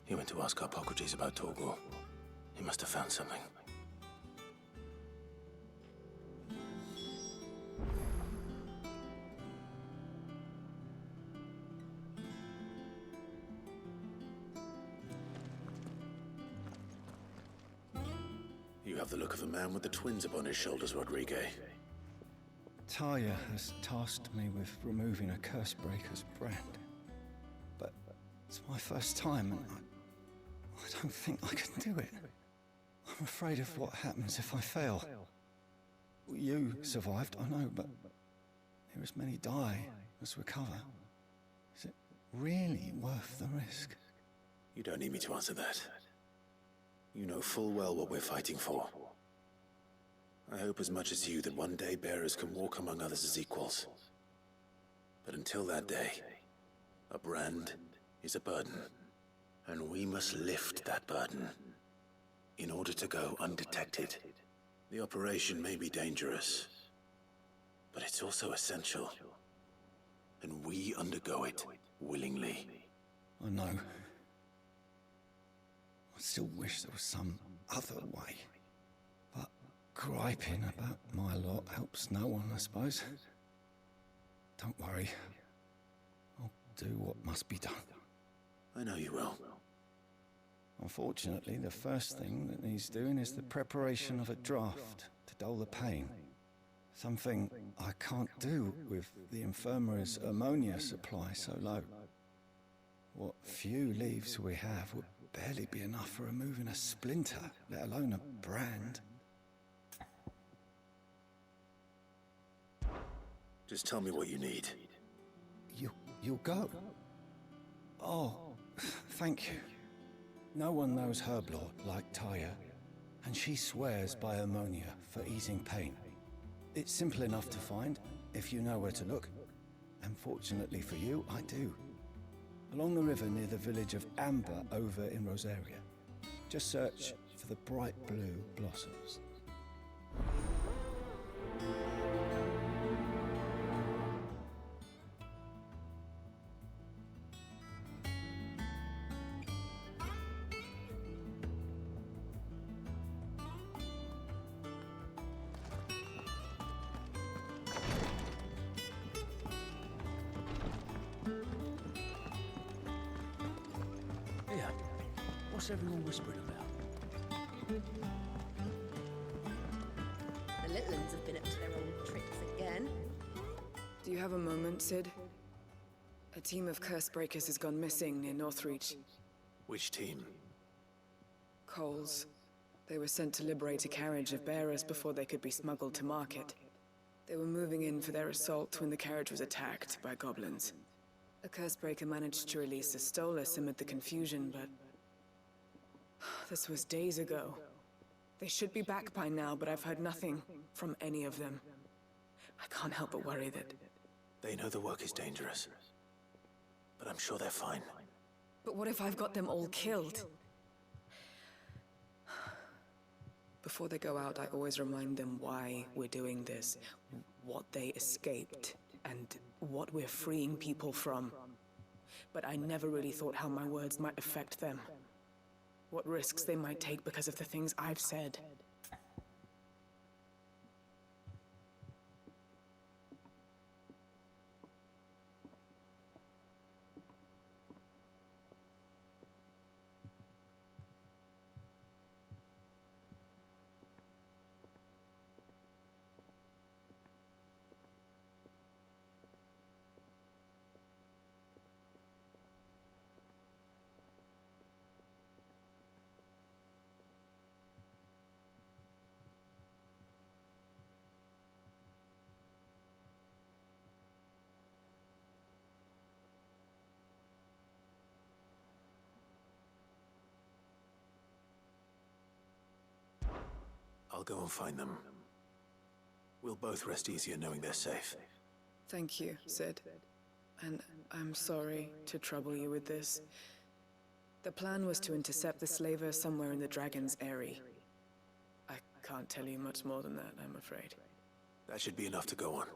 He went to ask Hippocrates about Torgor. He must have found something. You have the look of a man with the twins upon his shoulders, Rodrigue. Talia has tasked me with removing a Cursebreaker's brand. But it's my first time, and I don't think I can do it. I'm afraid of what happens if I fail. You survived, I know, but there as many die as recover. Is it really worth the risk? You don't need me to answer that. You know full well what we're fighting for. I hope as much as you that one day bearers can walk among others as equals. But until that day, a brand is a burden, and we must lift that burden in order to go undetected. The operation may be dangerous, but it's also essential, and we undergo it willingly. I know. I still wish there was some other way. But griping about my lot helps no one, I suppose. Don't worry. I'll do what must be done. I know you will. Unfortunately, the first thing that needs doing is the preparation of a draft to dull the pain. Something I can't do with the infirmary's ammonia supply so low. What few leaves we have would barely be enough for removing a splinter, let alone a brand. Just tell me what you need. You'll go? Oh, thank you. No one knows Herblot like Taya, and she swears by ammonia for easing pain. It's simple enough to find, if you know where to look. And fortunately for you, I do. Along the river near the village of Amber over in Rosaria. Just search for the bright blue blossoms. What's everyone whispering about? The little ones have been up to their old tricks again. Do you have a moment, Sid? A team of curse breakers has gone missing near Northreach. Which team? Coles. They were sent to liberate a carriage of bearers before they could be smuggled to market. They were moving in for their assault when the carriage was attacked by goblins. A curse breaker managed to release a Stolas amid the confusion, but this was days ago. They should be back by now, but I've heard nothing from any of them. I can't help but worry that... They know the work is dangerous, but I'm sure they're fine. But what if I've got them all killed? Before they go out, I always remind them why we're doing this, what they escaped, and what we're freeing people from. But I never really thought how my words might affect them. What risks they might take because of the things I've said. I'll go and find them. We'll both rest easier knowing they're safe. Thank you, Sid. And I'm sorry to trouble you with this. The plan was to intercept the slaver somewhere in the Dragon's Eyrie. I can't tell you much more than that, I'm afraid. That should be enough to go on.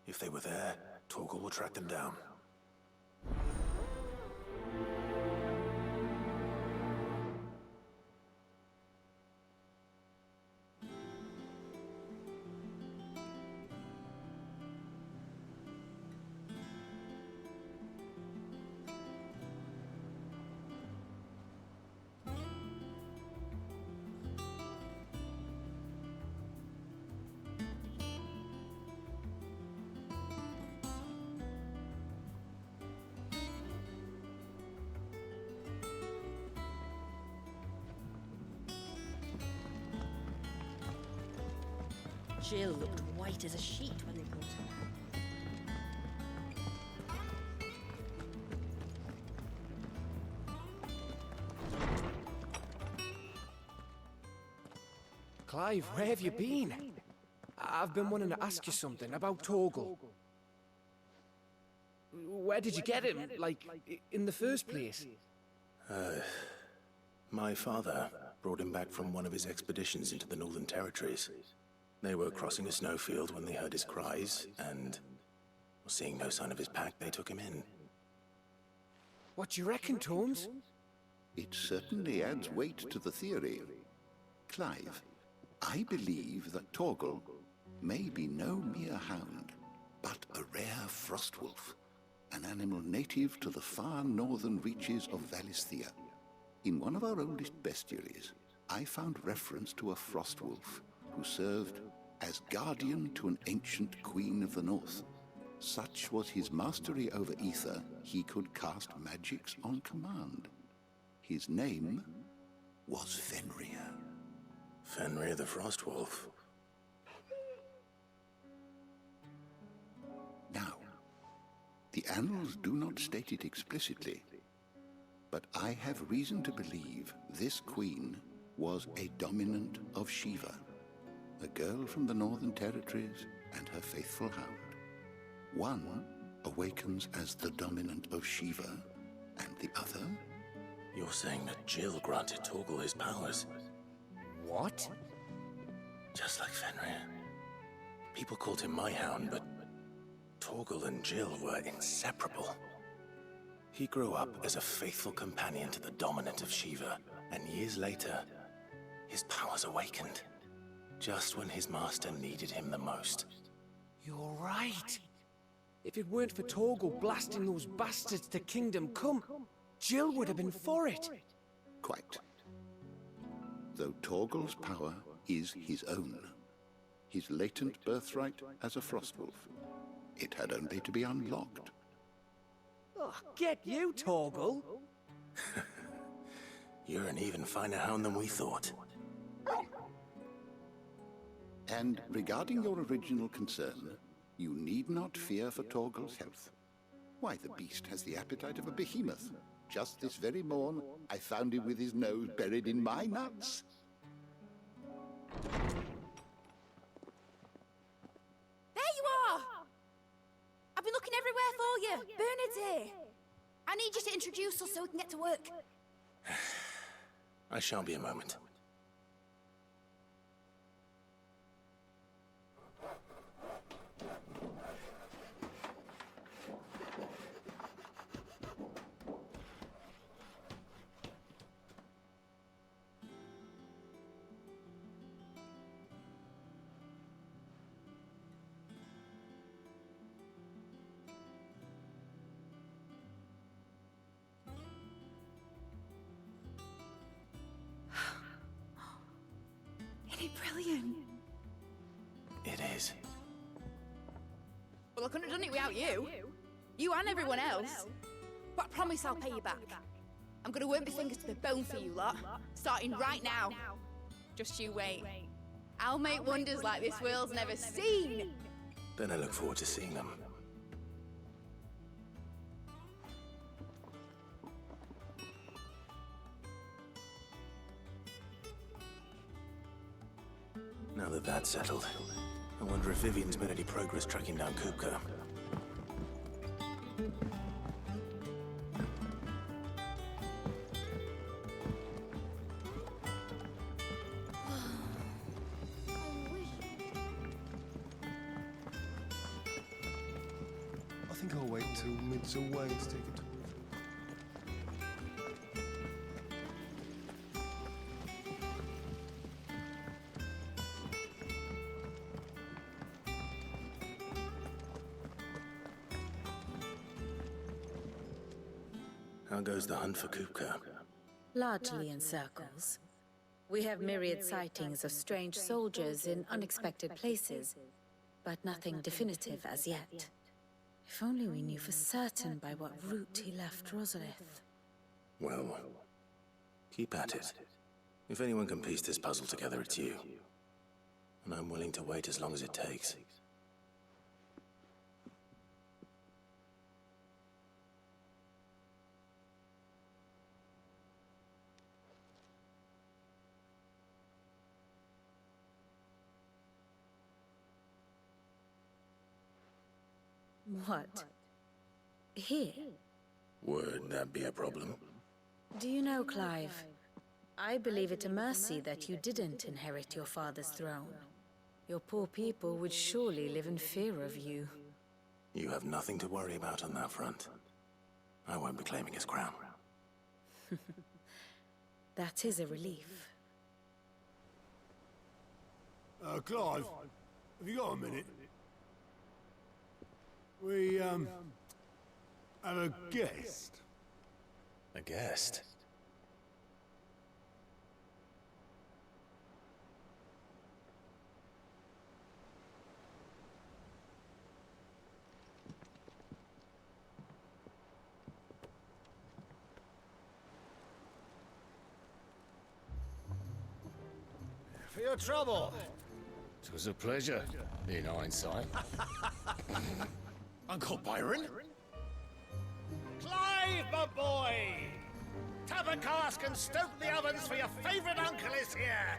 If they were there, Torgal will track them down. Jill looked white as a sheet when they brought her. Clive, where have you been? I've been wanting to ask you something about Torgal. Where did you get him, like, in the first place? My father brought him back from one of his expeditions into the Northern Territories. They were crossing a snowfield when they heard his cries, and seeing no sign of his pack, they took him in. What do you reckon, Tomes? It certainly adds weight to the theory. Clive, I believe that Torgal may be no mere hound, but a rare frostwolf, an animal native to the far northern reaches of Valisthea. In one of our oldest bestiaries, I found reference to a frostwolf who served as guardian to an ancient queen of the north. Such was his mastery over ether, he could cast magics on command. His name was Fenrir. Fenrir the Frostwolf. Now, the annals do not state it explicitly, but I have reason to believe this queen was a dominant of Shiva, a girl from the Northern Territories and her faithful hound. One awakens as the dominant of Shiva, and the other... You're saying that Jill granted Torgal his powers? What? Just like Fenrir. People called him my hound, but Torgal and Jill were inseparable. He grew up as a faithful companion to the dominant of Shiva, and years later, his powers awakened. Just when his master needed him the most. You're right. If it weren't for Torgal blasting those bastards to Kingdom Come, Jill would have been for it. Quite. Though Torgal's power is his own, his latent birthright as a Frostwolf, it had only to be unlocked. Oh, get you, Torgal! You're an even finer hound than we thought. And regarding your original concern, you need not fear for Torgal's health. Why, the beast has the appetite of a behemoth. Just this very morn, I found him with his nose buried in my nuts. There you are! I've been looking everywhere for you. Bernard's here. I need you to introduce us so we can get to work. I shall be a moment. Isn't it brilliant? It is. Well, I couldn't have done it without you. You and everyone else. But I promise I'll pay you back. I'm gonna work my fingers to the bone for you lot, starting right now. Just you wait. I'll make wonders like this world's never seen. Then I look forward to seeing them. Now that that's settled, I wonder if Vivian's made any progress tracking down Kupka. I think I'll wait till Mid's away to take a tour. How goes the hunt for Kupka? Largely in circles. We have myriad sightings of strange soldiers in unexpected places, but nothing definitive as yet. If only we knew for certain by what route he left Rosalith. Well, keep at it. If anyone can piece this puzzle together, it's you. And I'm willing to wait as long as it takes. What? Here? Would that be a problem? Do you know, Clive? I believe it a mercy that you didn't inherit your father's throne. Your poor people would surely live in fear of you. You have nothing to worry about on that front. I won't be claiming his crown. That is a relief. Clive, have you got a minute? We, have a guest. A guest? For your trouble. It was a pleasure, in hindsight. Uncle Byron? Clive, my boy! Tap a cask and stoke the ovens for your favourite uncle is here!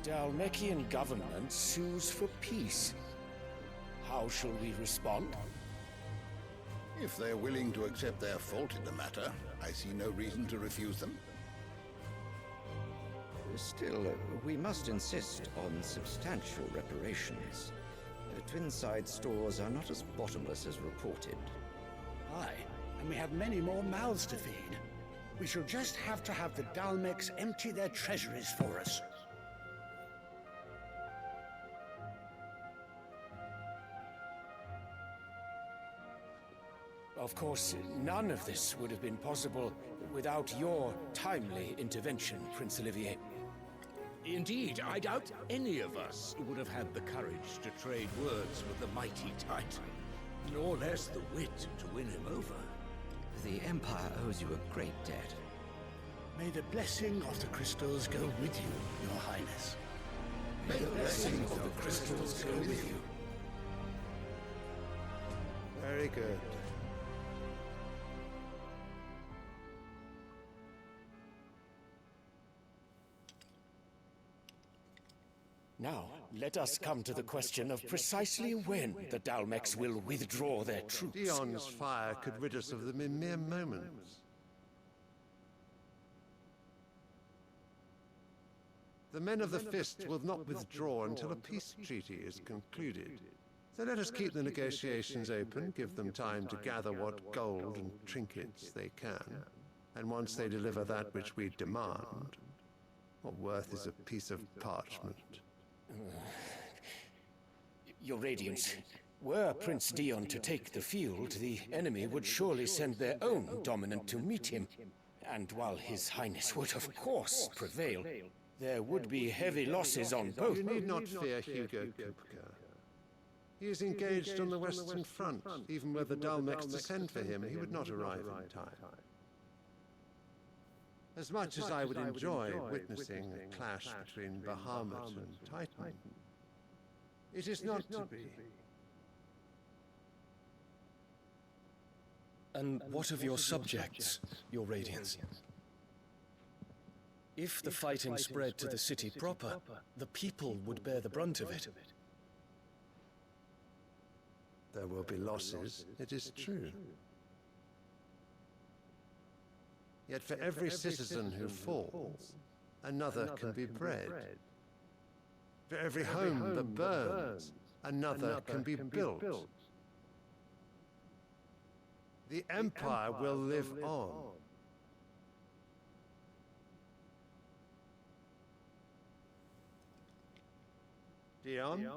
The Dalmekian government sues for peace. How shall we respond? If they're willing to accept their fault in the matter, I see no reason to refuse them. Still, we must insist on substantial reparations. Twinside stores are not as bottomless as reported. Aye, and we have many more mouths to feed. We shall just have to have the Dalmeks empty their treasuries for us. Of course, none of this would have been possible without your timely intervention, Prince Olivier. Indeed, I doubt any of us would have had the courage to trade words with the mighty Titan, nor less the wit to win him over. The Empire owes you a great debt. May the blessing of the crystals go with you, Your Highness. May the blessing of the crystals go with you. Very good. Now, let us come to the question of precisely when the Dalmeks will withdraw their troops. Dion's fire could rid us of them in mere moments. The men of the Fist will not withdraw until a peace treaty is concluded. So let us keep the negotiations open, give them time to gather what gold and trinkets they can. And once they deliver that which we demand, what worth is a piece of parchment? Your Radiance, were Prince Dion to take the field, the enemy would surely send their own dominant to meet him. And while His Highness would of course prevail, there would be heavy losses on both. You need not fear Hugo Kupka. He is engaged on the Western Front. Even were the Dalmeks to send for him, he would not arrive in time. As much as I would enjoy witnessing a clash between Bahamut and Titan, it is not to be. And what of your subjects, Your Radiance? If the fighting spread to the city proper, the people would bear the brunt of it. There will be losses, it is true. Yet for every citizen who falls, another can be bred. For every home that burns, another can be built. The Empire will live on. Dion?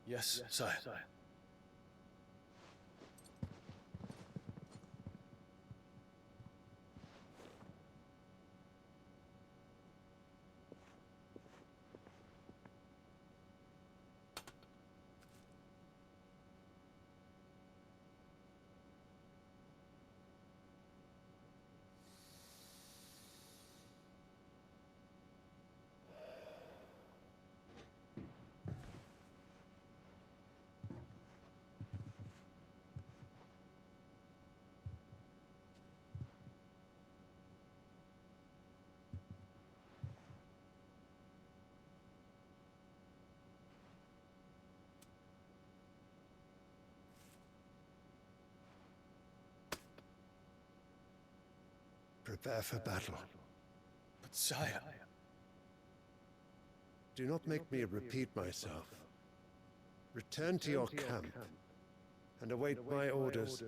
Yes, sire. Prepare for battle. But sire... Do not make me repeat myself. Return to your camp and await my orders.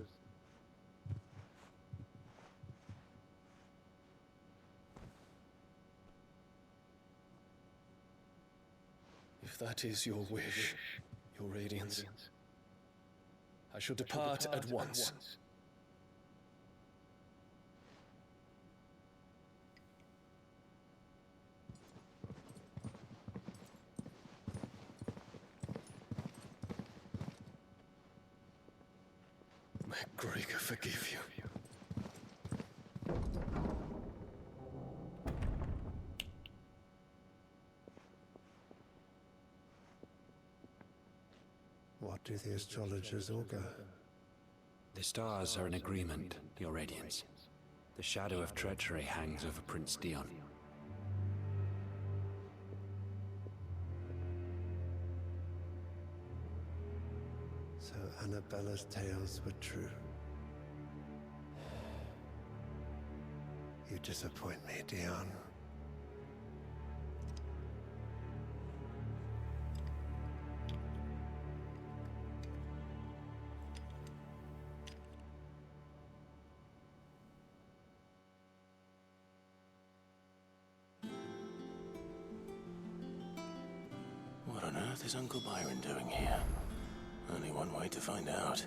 If that is your wish, your Radiance, I shall depart at once. May Gregor forgive you. What do the astrologers augur? The stars are in agreement, Your Radiance. The shadow of treachery hangs over Prince Dion. So Annabella's tales were true. You disappoint me, Dion. What on earth is Uncle Byron doing here? Only one way to find out.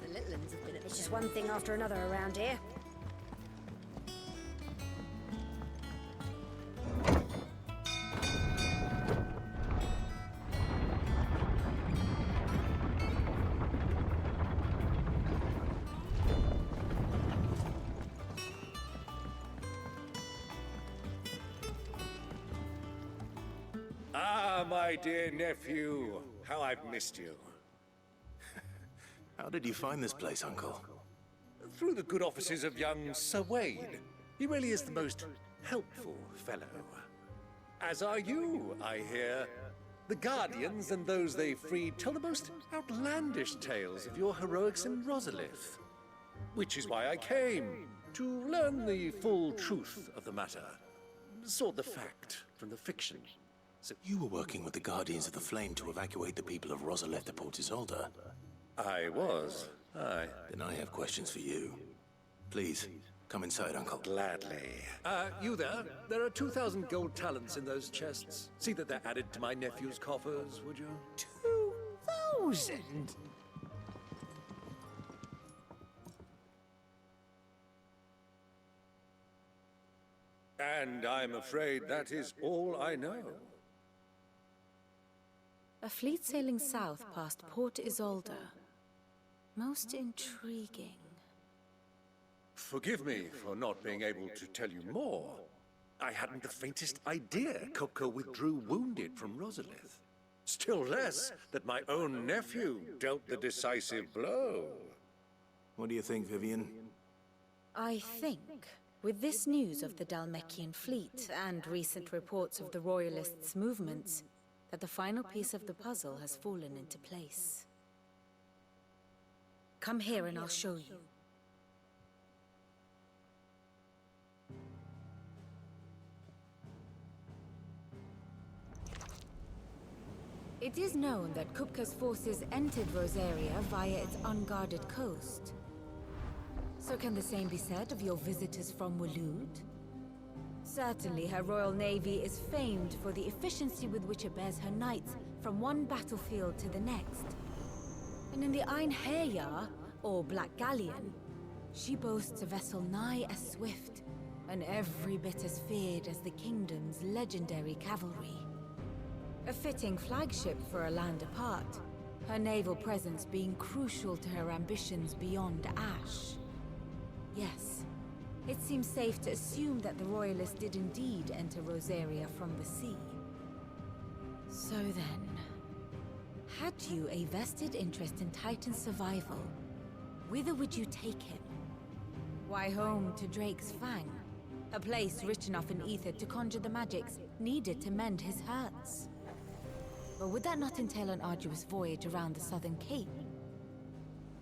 The little ones have been at It's just one thing after another around here. Ah, my dear nephew, how I've missed you. How did you find this place, Uncle? Through the good offices of young Sir Wade. He really is the most helpful fellow. As are you, I hear. The Guardians and those they freed tell the most outlandish tales of your heroics in Rosalith. Which is why I came, to learn the full truth of the matter. Sort the fact from the fiction. So you were working with the Guardians of the Flame to evacuate the people of Rosalith to Port Isolde? I was. Aye. Then I have questions for you. Please, come inside, Uncle. Gladly. You there? There are 2,000 gold talents in those chests. See that they're added to my nephew's coffers, would you? 2,000? And I'm afraid that is all I know. A fleet sailing south past Port Isolde. Most intriguing. Forgive me for not being able to tell you more. I hadn't the faintest idea Kupka withdrew wounded from Rosalith. Still less that my own nephew dealt the decisive blow. What do you think, Vivian? I think, with this news of the Dhalmekian fleet and recent reports of the Royalists' movements, that the final piece of the puzzle has fallen into place. Come here and I'll show you. It is known that Kupka's forces entered Rosaria via its unguarded coast. So can the same be said of your visitors from Waloed? Certainly her Royal Navy is famed for the efficiency with which it bears her knights from one battlefield to the next. And in the Einherjar, or Black Galleon, she boasts a vessel nigh as swift, and every bit as feared as the kingdom's legendary cavalry. A fitting flagship for a land apart, her naval presence being crucial to her ambitions beyond Ash. Yes, it seems safe to assume that the Royalists did indeed enter Rosaria from the sea. So then, had you a vested interest in Titan's survival, whither would you take him? Why, home to Drake's Fang. A place rich enough in ether to conjure the magics needed to mend his hurts. But would that not entail an arduous voyage around the southern cape?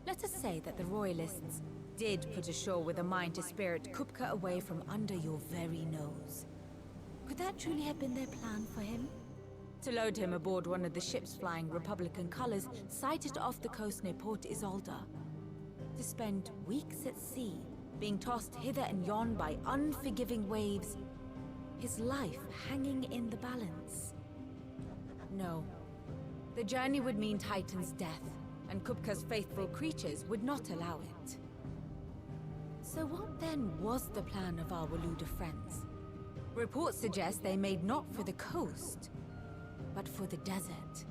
Let us say that the Royalists did put ashore with a mind to spirit Kupka away from under your very nose. Could that truly have been their plan for him? To load him aboard one of the ships flying Republican colors sighted off the coast near Port Isolde? To spend weeks at sea, being tossed hither and yon by unforgiving waves, his life hanging in the balance? No. The journey would mean Titan's death, and Kupka's faithful creatures would not allow it. So what then was the plan of our Waluda friends? Reports suggest they made not for the coast, but for the desert.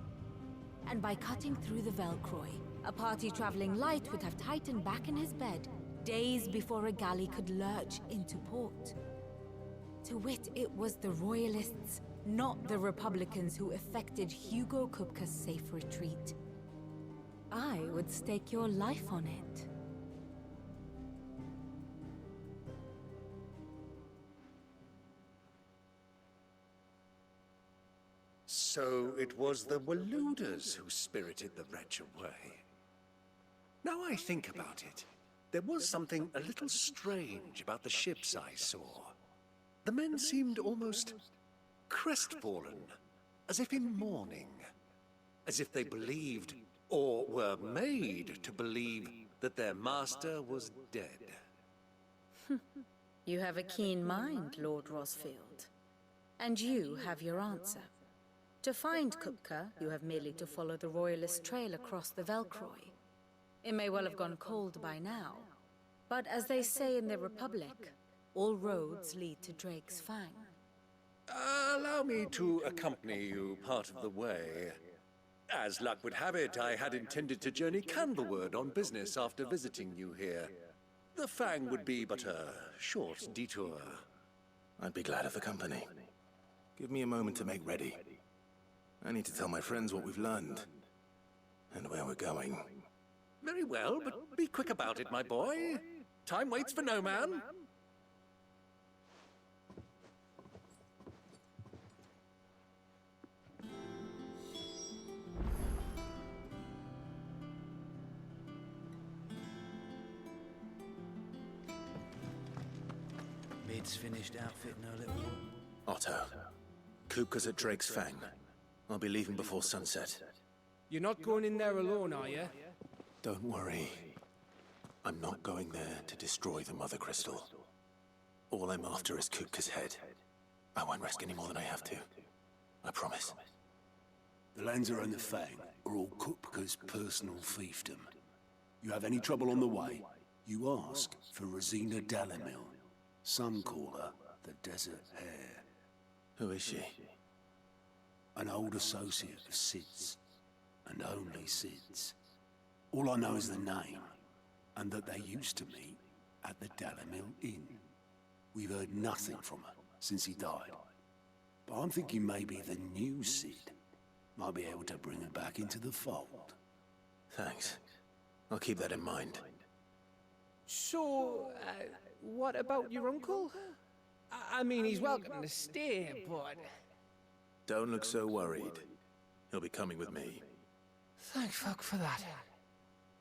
And by cutting through the Velcroy, a party traveling light would have Titan back in his bed days before a galley could lurch into port. To wit, it was the Royalists, not the Republicans, who effected Hugo Kupka's safe retreat. I would stake your life on it. So it was the Waludas who spirited the wretch away. Now I think about it, there was something a little strange about the ships I saw. The men seemed almost crestfallen, as if in mourning, as if they believed, or were made to believe, that their master was dead. You have a keen mind, Lord Rosfield. And you have your answer. To find Kupka, you have merely to follow the Royalist trail across the Velcroy. It may well have gone cold by now, but as they say in the Republic, all roads lead to Drake's Fang. Allow me to accompany you part of the way. As luck would have it, I had intended to journey Candlewood on business after visiting you here. The Fang would be but a short detour. I'd be glad of the company. Give me a moment to make ready. I need to tell my friends what we've learned, and where we're going. Very well, but be quick about it, my boy. Time waits for no man. Mid's finished outfitting her little one. Otto, Kupka's at Drake's Fang. I'll be leaving before sunset. You're not going in there alone, are you? Don't worry. I'm not going there to destroy the Mother Crystal. All I'm after is Kupka's head. I won't risk any more than I have to. I promise. The Lancer and the Fang are all Kupka's personal fiefdom. You have any trouble on the way, you ask for Rosina Dalimil. Some call her the Desert Hare. Who is she? An old associate of Sid's, and only Sid's. All I know is the name, and that they used to meet at the Dalimil Inn. We've heard nothing from her since he died. But I'm thinking maybe the new Sid might be able to bring her back into the fold. Thanks. I'll keep that in mind. So, what about your uncle? I mean, he's welcome to stay, but... Don't look so worried. He'll be coming with me. Thank fuck for that.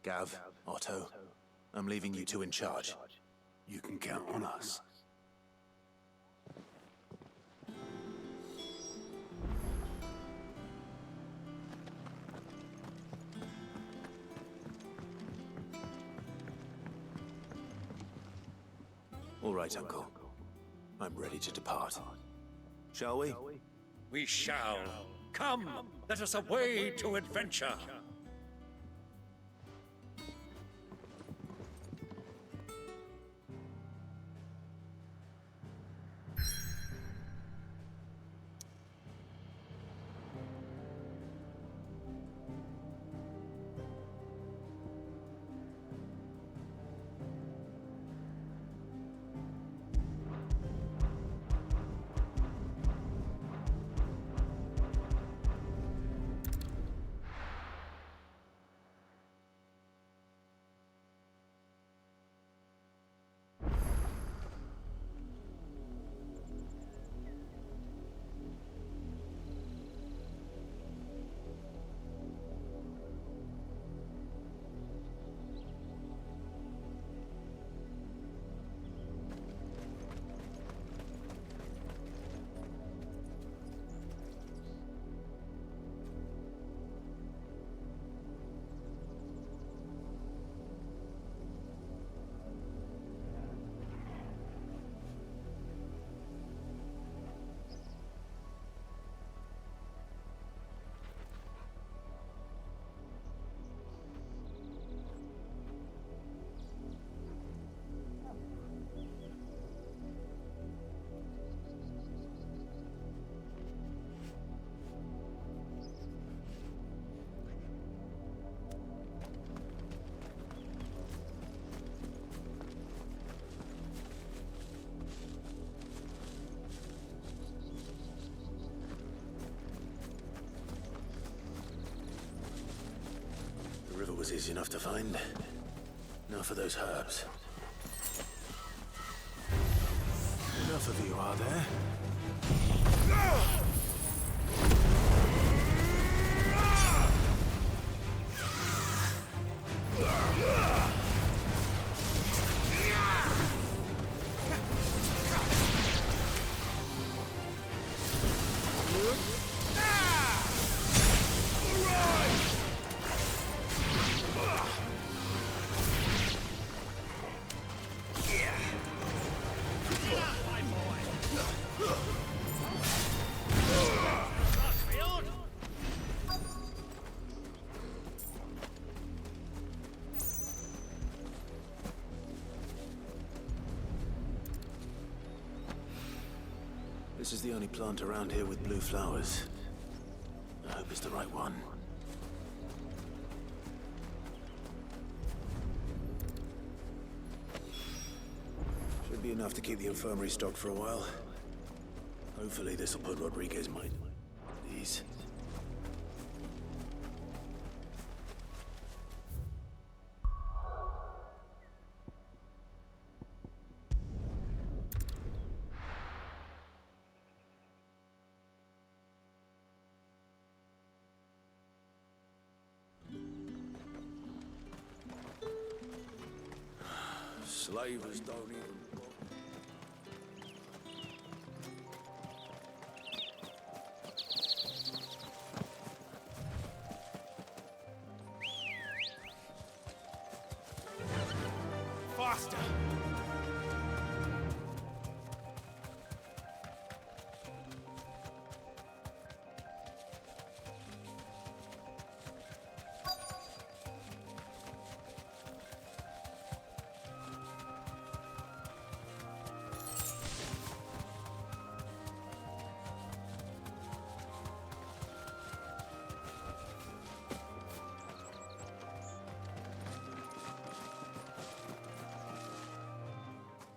Gav, Otto, I'm leaving you two in charge. You can count on us. All right, Uncle. I'm ready to depart. Shall we? We shall. Come, let us away to adventure. was easy enough to find. Now for those herbs. Enough of you, are there? This is the only plant around here with blue flowers. I hope it's the right one. Should be enough to keep the infirmary stocked for a while. Hopefully this will put Rodriguez's mind at ease. Slavers don't even... Faster!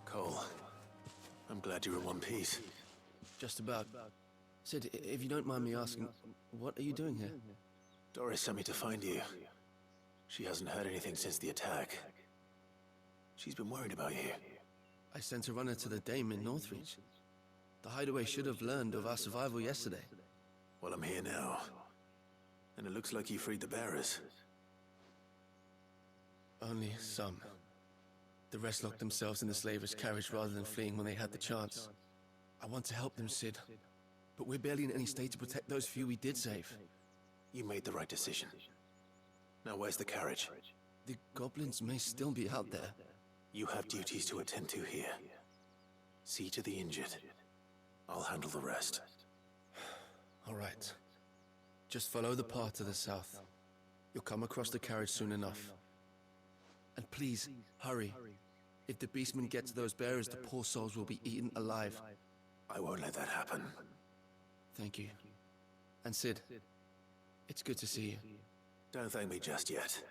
Cole, I'm glad you're in one piece. Just about. Sid, if you don't mind me asking, what are you doing here? Doris sent me to find you. She hasn't heard anything since the attack. She's been worried about you. I sent a runner to the Dame in Northreach. The hideaway should have learned of our survival yesterday. Well, I'm here now. And it looks like you freed the bearers. Only some. The rest locked themselves in the slaver's carriage rather than fleeing when they had the chance. I want to help them, Sid. But we're barely in any state to protect those few we did save. You made the right decision. Now where's the carriage? The goblins may still be out there. You have duties to attend to here. See to the injured. I'll handle the rest. All right. Just follow the path to the south. You'll come across the carriage soon enough. And please, hurry. If the beastmen get to those bearers, the poor souls will be eaten alive. I won't let that happen. Thank you. And Sid, it's good to see you. Don't thank me just yet.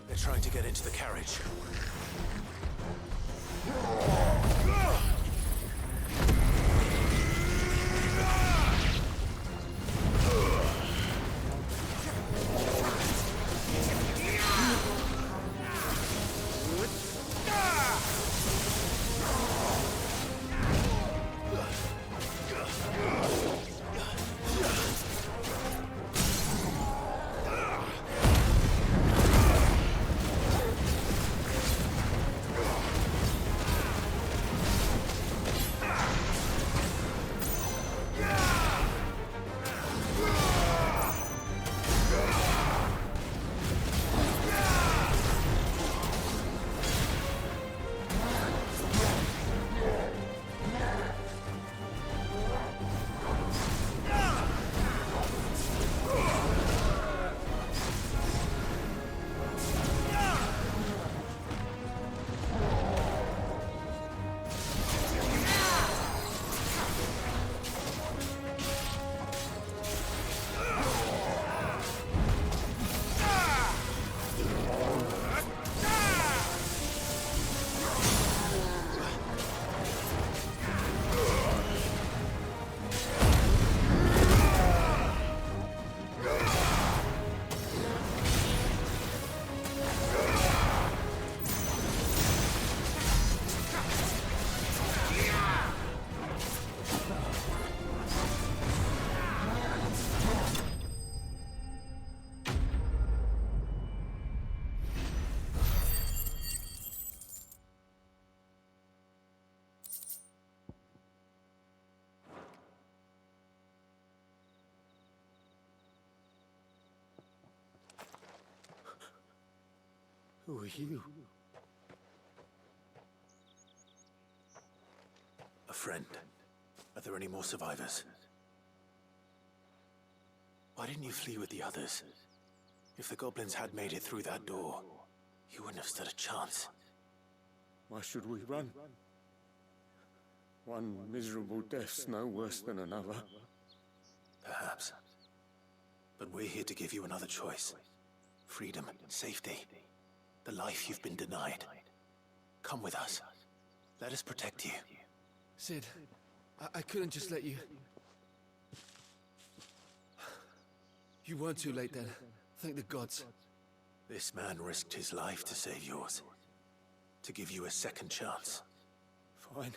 They're trying to get into the carriage. Who are you? A friend. Are there any more survivors? Why didn't you flee with the others? If the goblins had made it through that door, you wouldn't have stood a chance. Why should we run? One miserable death's no worse than another. Perhaps. But we're here to give you another choice. Freedom, safety, the life you've been denied. Come with us. Let us protect you. Sid, I couldn't just let you... You weren't too late then. Thank the gods. This man risked his life to save yours. To give you a second chance. Fine.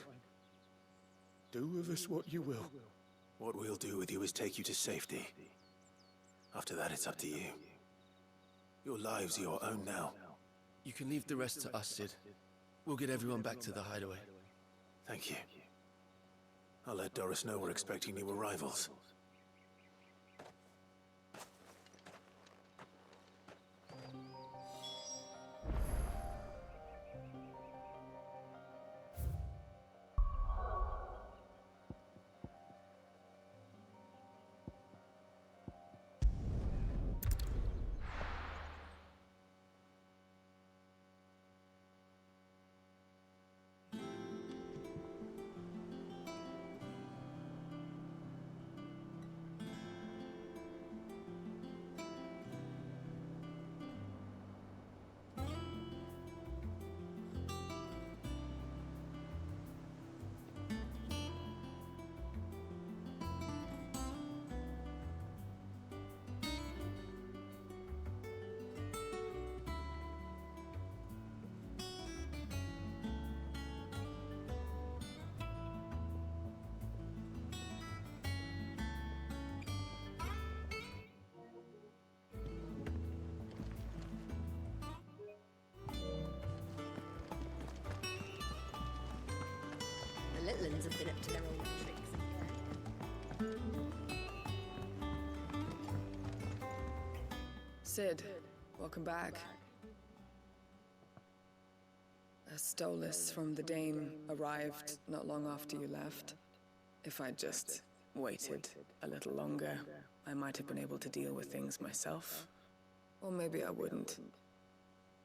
Do with us what you will. What we'll do with you is take you to safety. After that, it's up to you. Your lives are your own now. You can leave the rest to us, Sid. We'll get everyone back to the hideaway. Thank you. I'll let Doris know we're expecting new arrivals. The little ones have been up to their old tricks again. Sid, welcome back. A Stolas from the Dame arrived not long after you left. If I'd just waited a little longer, I might have been able to deal with things myself. Or maybe I wouldn't.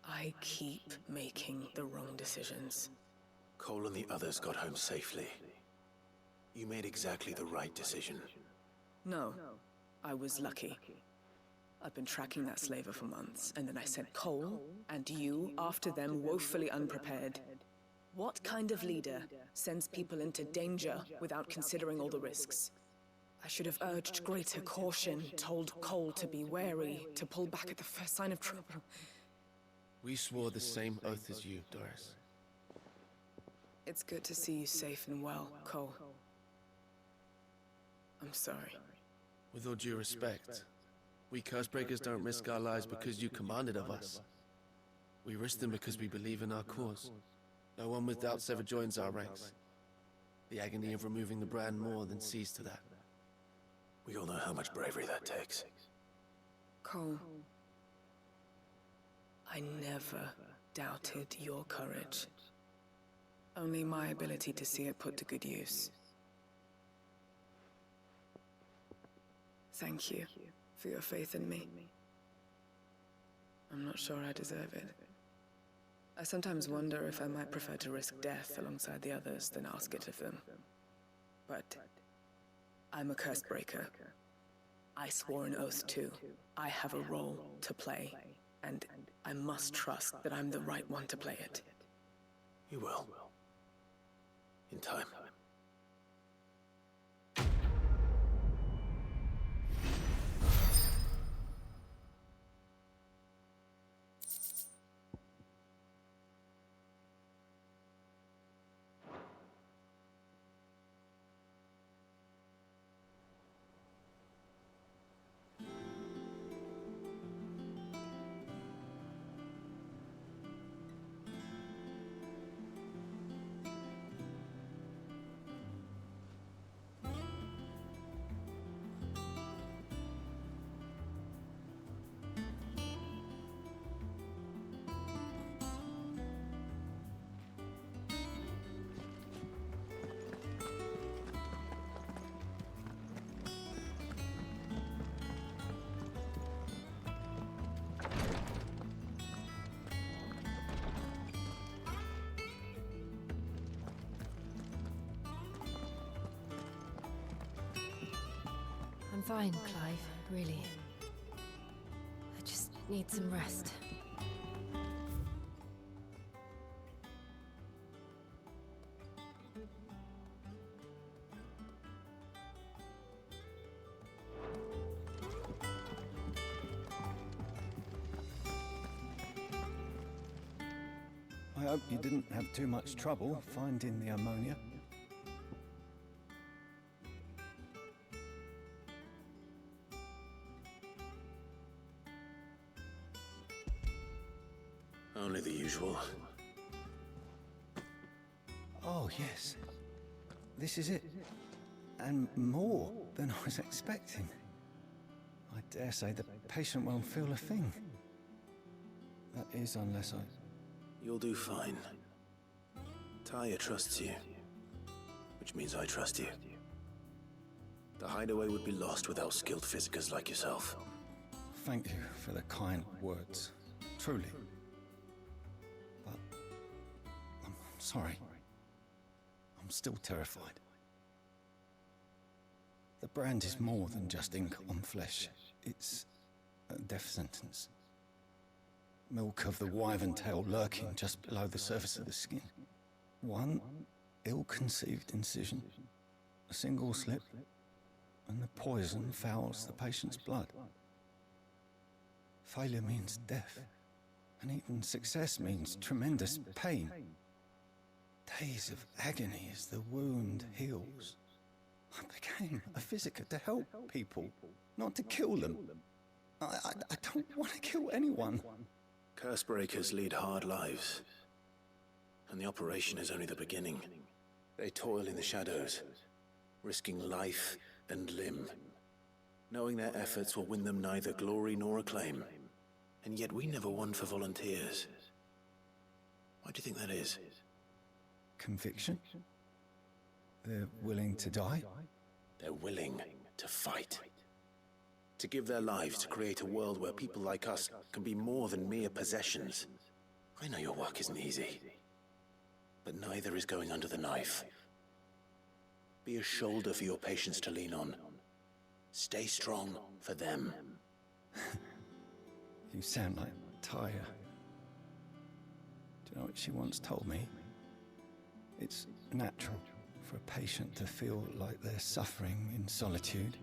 I keep making the wrong decisions. Cole and the others got home safely. You made exactly the right decision. No, I was lucky. I've been tracking that slaver for months, and then I sent Cole and you after them woefully unprepared. What kind of leader sends people into danger without considering all the risks? I should have urged greater caution, told Cole to be wary, to pull back at the first sign of trouble. We swore the same oath as you, Doris. It's good to see you safe and well, Cole. I'm sorry. With all due respect, we Cursebreakers don't risk our lives because you commanded of us. We risk them because we believe in our cause. No one with doubts ever joins our ranks. The agony of removing the brand more than sees to that. We all know how much bravery that takes. Cole, I never doubted your courage. Only my ability to see it put to good use. Thank you for your faith in me. I'm not sure I deserve it. I sometimes wonder if I might prefer to risk death alongside the others than ask it of them. But I'm a Cursebreaker. I swore an oath too. I have a role to play, and I must trust that I'm the right one to play it. You will. In time. fine, Clive, really. I just need some rest. I hope you didn't have too much trouble finding the ammonia. Only the usual. Oh, yes. This is it. And more than I was expecting. I dare say the patient won't feel a thing. That is, unless I... You'll do fine. Talia trusts you, which means I trust you. The hideaway would be lost without skilled physicers like yourself. Thank you for the kind words. Truly. But... I'm sorry. I'm still terrified. The brand is more than just ink on flesh. It's a death sentence. Milk of the wyvern tail lurking just below the surface of the skin. One ill-conceived incision, a single slip, and the poison fouls the patient's blood. Failure means death, and even success means tremendous pain. Days of agony as the wound heals. I became a physiker to help people, not to kill them. I don't want to kill anyone. Cursebreakers lead hard lives, and the operation is only the beginning. They toil in the shadows, risking life and limb, knowing their efforts will win them neither glory nor acclaim. And yet we never won for volunteers. Why do you think that is? Conviction? They're willing to die? They're willing to fight. To give their lives to create a world where people like us can be more than mere possessions. I know your work isn't easy, but neither is going under the knife. Be a shoulder for your patients to lean on. Stay strong for them. You sound like Talia. Do you know what she once told me? It's natural for a patient to feel like they're suffering in solitude.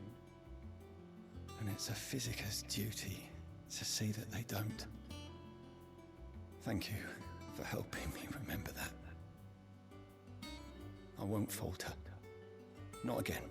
And it's a physiker's duty to see that they don't. Thank you for helping me remember that. I won't falter. Not again.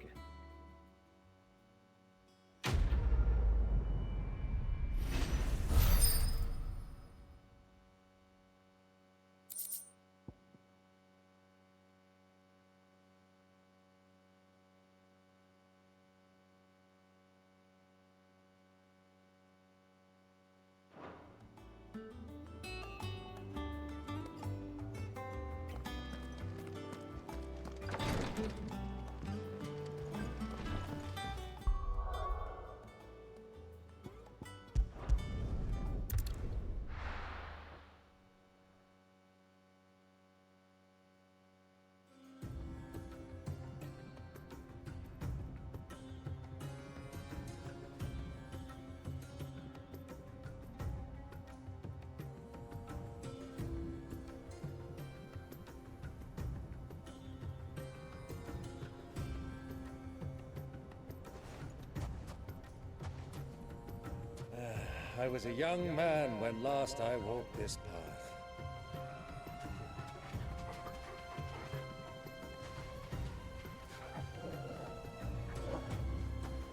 I was a young man when last I walked this path.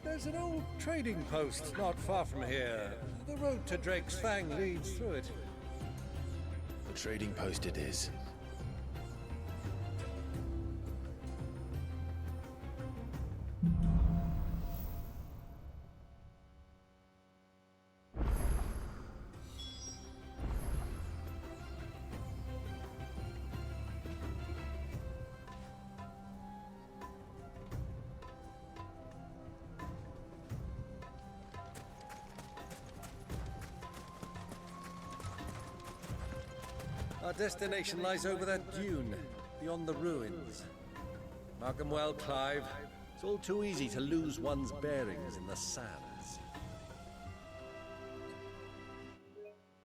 There's an old trading post not far from here. The road to Drake's Fang leads through it. The trading post it is. Our destination lies over that dune, beyond the ruins. Mark 'em well, Clive. It's all too easy to lose one's bearings in the sand.